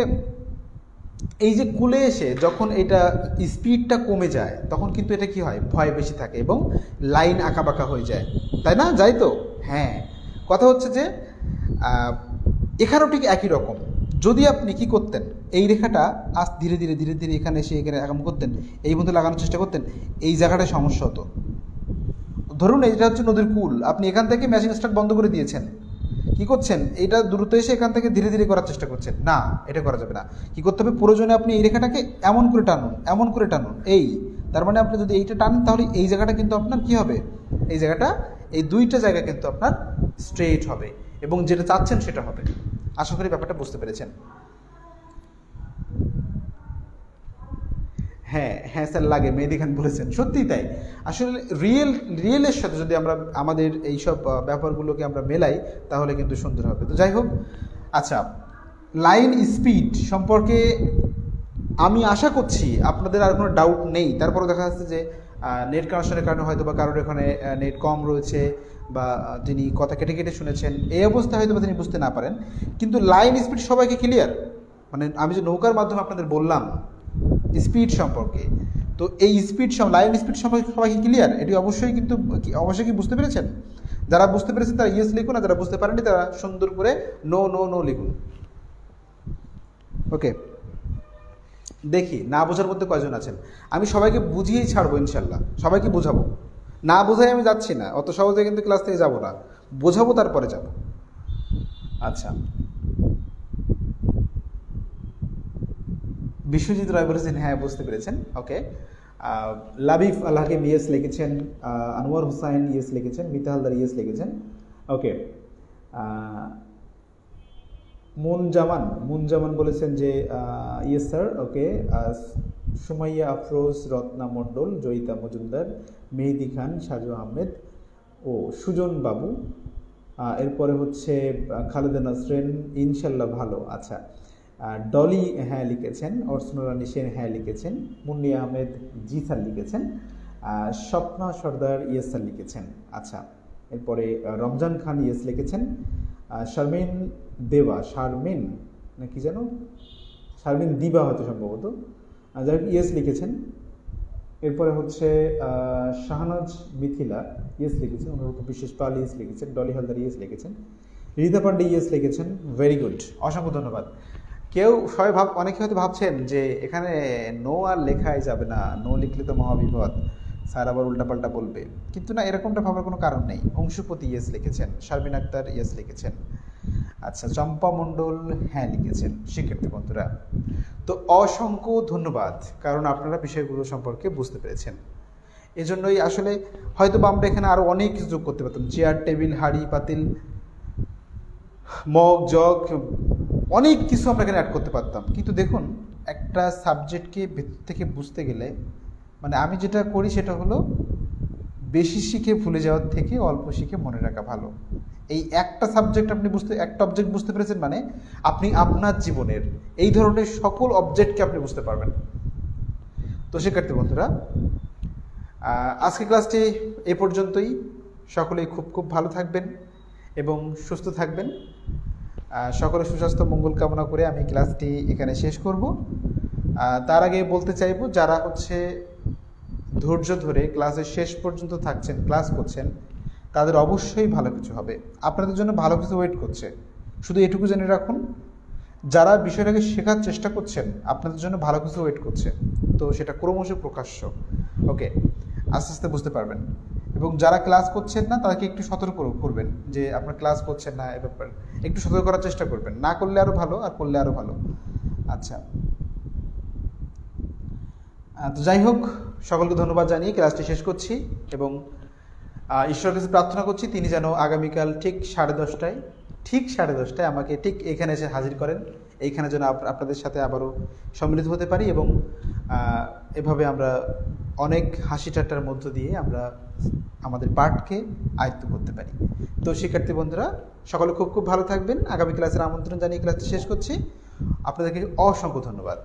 এই যে কূলে এসে যখন এটা স্পিডটা কমে যায় তখন কিন্তু এটা কি হয়? ভয় বেশি থাকে এবং লাইন আঁকাবাঁকা হয়ে যায়, তাই না? যাই তো? হ্যাঁ, কথা হচ্ছে যে এখানেও ঠিক একই রকম। যদি আপনি কি করতেন, এই রেখাটা আজ ধীরে ধীরে ধীরে ধীরে এখানে এসে এখানে আগাম করতেন, এই মধ্যে লাগানোর চেষ্টা করতেন, এই জায়গাটায় সমস্যা হতো। ধরুন এটা হচ্ছে নদীর কূল, আপনি এখান থেকে মেশিন স্টার্ট বন্ধ করে দিয়েছেন, কি করছেন? এটা দ্রুত এসে এখান থেকে ধীরে ধীরে করার চেষ্টা করছেন, না, এটা করা যাবে না। কি করতে হবে? প্রয়োজনে আপনি এই রেখাটাকে এমন করে টানুন, এমন করে টানুন, এই, তার মানে আপনি যদি এইটা টানেন তাহলে এই জায়গাটা কিন্তু আপনার কি হবে? এই জায়গাটা, এই দুইটা জায়গা কিন্তু আপনার স্ট্রেট হবে এবং যেটা চাচ্ছেন সেটা হবে। আশা করি ব্যাপারটা বুঝতে পেরেছেন। হ্যাঁ হ্যাঁ স্যার, লাগে, মেহেদি খান বলেছেন, সত্যিই তাই। আসলে রিয়েলের সাথে যদি আমরা আমাদের এইসব ব্যাপারগুলোকে আমরা মেলাই তাহলে কিন্তু সুন্দর হবে। তো যাই হোক, আচ্ছা, লাইন স্পিড সম্পর্কে আমি আশা করছি আপনাদের আর কোনো ডাউট নেই। তারপরে দেখা যাচ্ছে যে নেট কানেকশনের কারণে হয়তো বা কারোর এখানে নেট কম রয়েছে বা তিনি কথা কেটে কেটে শুনেছেন, এই অবস্থায় হয়তো বা তিনি বুঝতে না পারেন, কিন্তু লাইন স্পিড সবাইকে ক্লিয়ার। মানে আমি যে নৌকার মাধ্যমে আপনাদের বললাম স্পিড সম্পর্কে, তো এই স্পিড লাইন স্পিড সম্পর্কে সবাইকে ক্লিয়ার, এটি অবশ্যই কিন্তু অবশ্যই কি বুঝতে পেরেছেন? যারা বুঝতে পেরেছেন তারা ইয়েস লিখুন, আর যারা বুঝতে পারেননি তারা সুন্দর করে নো নো নো লিখুন। ওকে, দেখি না বোঝার মধ্যে কয়জন আছেন। আমি সবাইকে বুঝিয়েই ছাড়বো ইনশাল্লাহ, সবাইকে বোঝাবো, না বোঝাই আমি যাচ্ছি না, অত সহজে কিন্তু ক্লাস থেকে যাবো না, বোঝাবো তারপরে যাব। আচ্ছা, বিশ্বজিৎ রায় বলেছেন হ্যাঁ বুঝতে পেরেছেন। ওকে, লাবিফ আল হাকিম ইয়েস লিখেছেন, আনোয়ার হুসাইন ইয়েস লিখেছেন, মিতা হালদার ইয়েস লিখেছেন। ওকে, মুনজামান বলেছেন যে ইয়েস স্যার। ওকে, সুমাইয়া আফরোজ, রত্না মণ্ডল, জয়িতা মজুমদার, মেহেদি খান, সাজু আহমেদ ও সুজন বাবু, এরপরে হচ্ছে খালেদা নাসরিন ইনশাল্লাহ ভালো। আচ্ছা, ডলি হ্যাঁ লিখেছেন, অর্চনা রানী সেন হ্যাঁ লিখেছেন, মুন্নি আহমেদ জি স্যার লিখেছেন, স্বপ্না সর্দার ইয়েস স্যার লিখেছেন। আচ্ছা, এরপরে রমজান খান ইয়েস লিখেছেন, শারমিন না কি যেন শারমিন দিবা হয়তো সম্ভবত, যাই হোক ইয়েস লিখেছেন। এরপরে হচ্ছে শাহনাজ মিথিলা ইয়েস লিখেছেন, অনুরূপ বিশেষ পাল ইয়েস লিখেছেন, ডলি হালদার ইয়েস লিখেছেন, রিতা পান্ডে ইয়েস লিখেছেন। ভেরি গুড, অসংখ্য ধন্যবাদ। সবাই অনেকে হয়তো ভাবছেন যে এখানে নো আর লেখাই যাবে না, নো লিখলে তো মহাবিপদ, স্যার আবার উল্টাপাল্টা বলবে, কিন্তু না, এরকমটা ভাবার কোনো কারণ নেই। অংশুপতি ইয়েস লিখেছেন, শারমিন আক্তার ইয়েস লিখেছেন, আচ্ছা চম্পা মণ্ডল হ্যাঁ লিখেছেন। শিক্ষার্থী বন্ধুরা, তো অসংখ্য ধন্যবাদ, কারণ আপনারা বিষয়গুলো সম্পর্কে বুঝতে পেরেছেন। এজন্যই আসলে হয়তো বা আমরা এখানে আরও অনেক কিছু যোগ করতে পারতাম, চেয়ার টেবিল হাঁড়ি পাতিল মগ জগ অনেক কিছু আমরা এখানে অ্যাড করতে পারতাম, কিন্তু দেখুন একটা সাবজেক্টকে ভেতর থেকে বুঝতে গেলে মানে আমি যেটা করি সেটা হলো বেশি শিখে ভুলে যাওয়ার থেকে অল্প শিখে মনে রাখা ভালো। এই একটা সাবজেক্ট আপনি একটা অবজেক্ট বুঝতে পেরেছেন মানে আপনি আপনার জীবনের এই ধরনের সকল অবজেক্টকে আপনি বুঝতে পারবেন। তো শিক্ষার্থী বন্ধুরা, আজকে ক্লাসটি এ পর্যন্তই। সকলেই খুব খুব ভালো থাকবেন এবং সুস্থ থাকবেন। সকলের সুস্বাস্থ্য মঙ্গল কামনা করে আমি ক্লাসটি এখানে শেষ করব। তার আগে বলতে চাইব, যারা হচ্ছে ধৈর্য ধরে ক্লাসের শেষ পর্যন্ত থাকছেন, ক্লাস করছেন, তাদের অবশ্যই ভালো কিছু হবে, আপনাদের জন্য ভালো কিছু ওয়েট করছে। শুধু এটুকু জেনে রাখুন, যারা বিষয়টাকে শেখার চেষ্টা করছেন আপনাদের জন্য ভালো কিছু ওয়েট করছে, তো সেটা ক্রমশ প্রকাশ্য। ওকে, আস্তে আস্তে বুঝতে পারবেন। এবং যারা ক্লাস করছেন না তাদেরকে একটু সতর্ক করবেন যে আপনার ক্লাস করছেন না, এ ব্যাপারে একটু সতর্ক করার চেষ্টা করবেন, না করলে আরও ভালো, আর করলে আরও ভালো। আচ্ছা, তো যাই হোক, সকলকে ধন্যবাদ জানিয়ে ক্লাসটি শেষ করছি এবং ঈশ্বরের কাছে প্রার্থনা করছি তিনি যেন আগামীকাল ঠিক 10:30টায় আমাকে ঠিক এখানে এসে হাজির করেন, এইখানে যেন আপনাদের সাথে আবারও সম্মিলিত হতে পারি এবং এভাবে আমরা অনেক হাসি ঠাট্টার মধ্য দিয়ে আমরা আমাদের পাঠকে আয়ত্ত করতে পারি। তো শিক্ষার্থী বন্ধুরা, সকলে খুব খুব ভালো থাকবেন। আগামী ক্লাসের আমন্ত্রণ জানিয়ে ক্লাসটি শেষ করছি। আপনাদেরকে অসংখ্য ধন্যবাদ।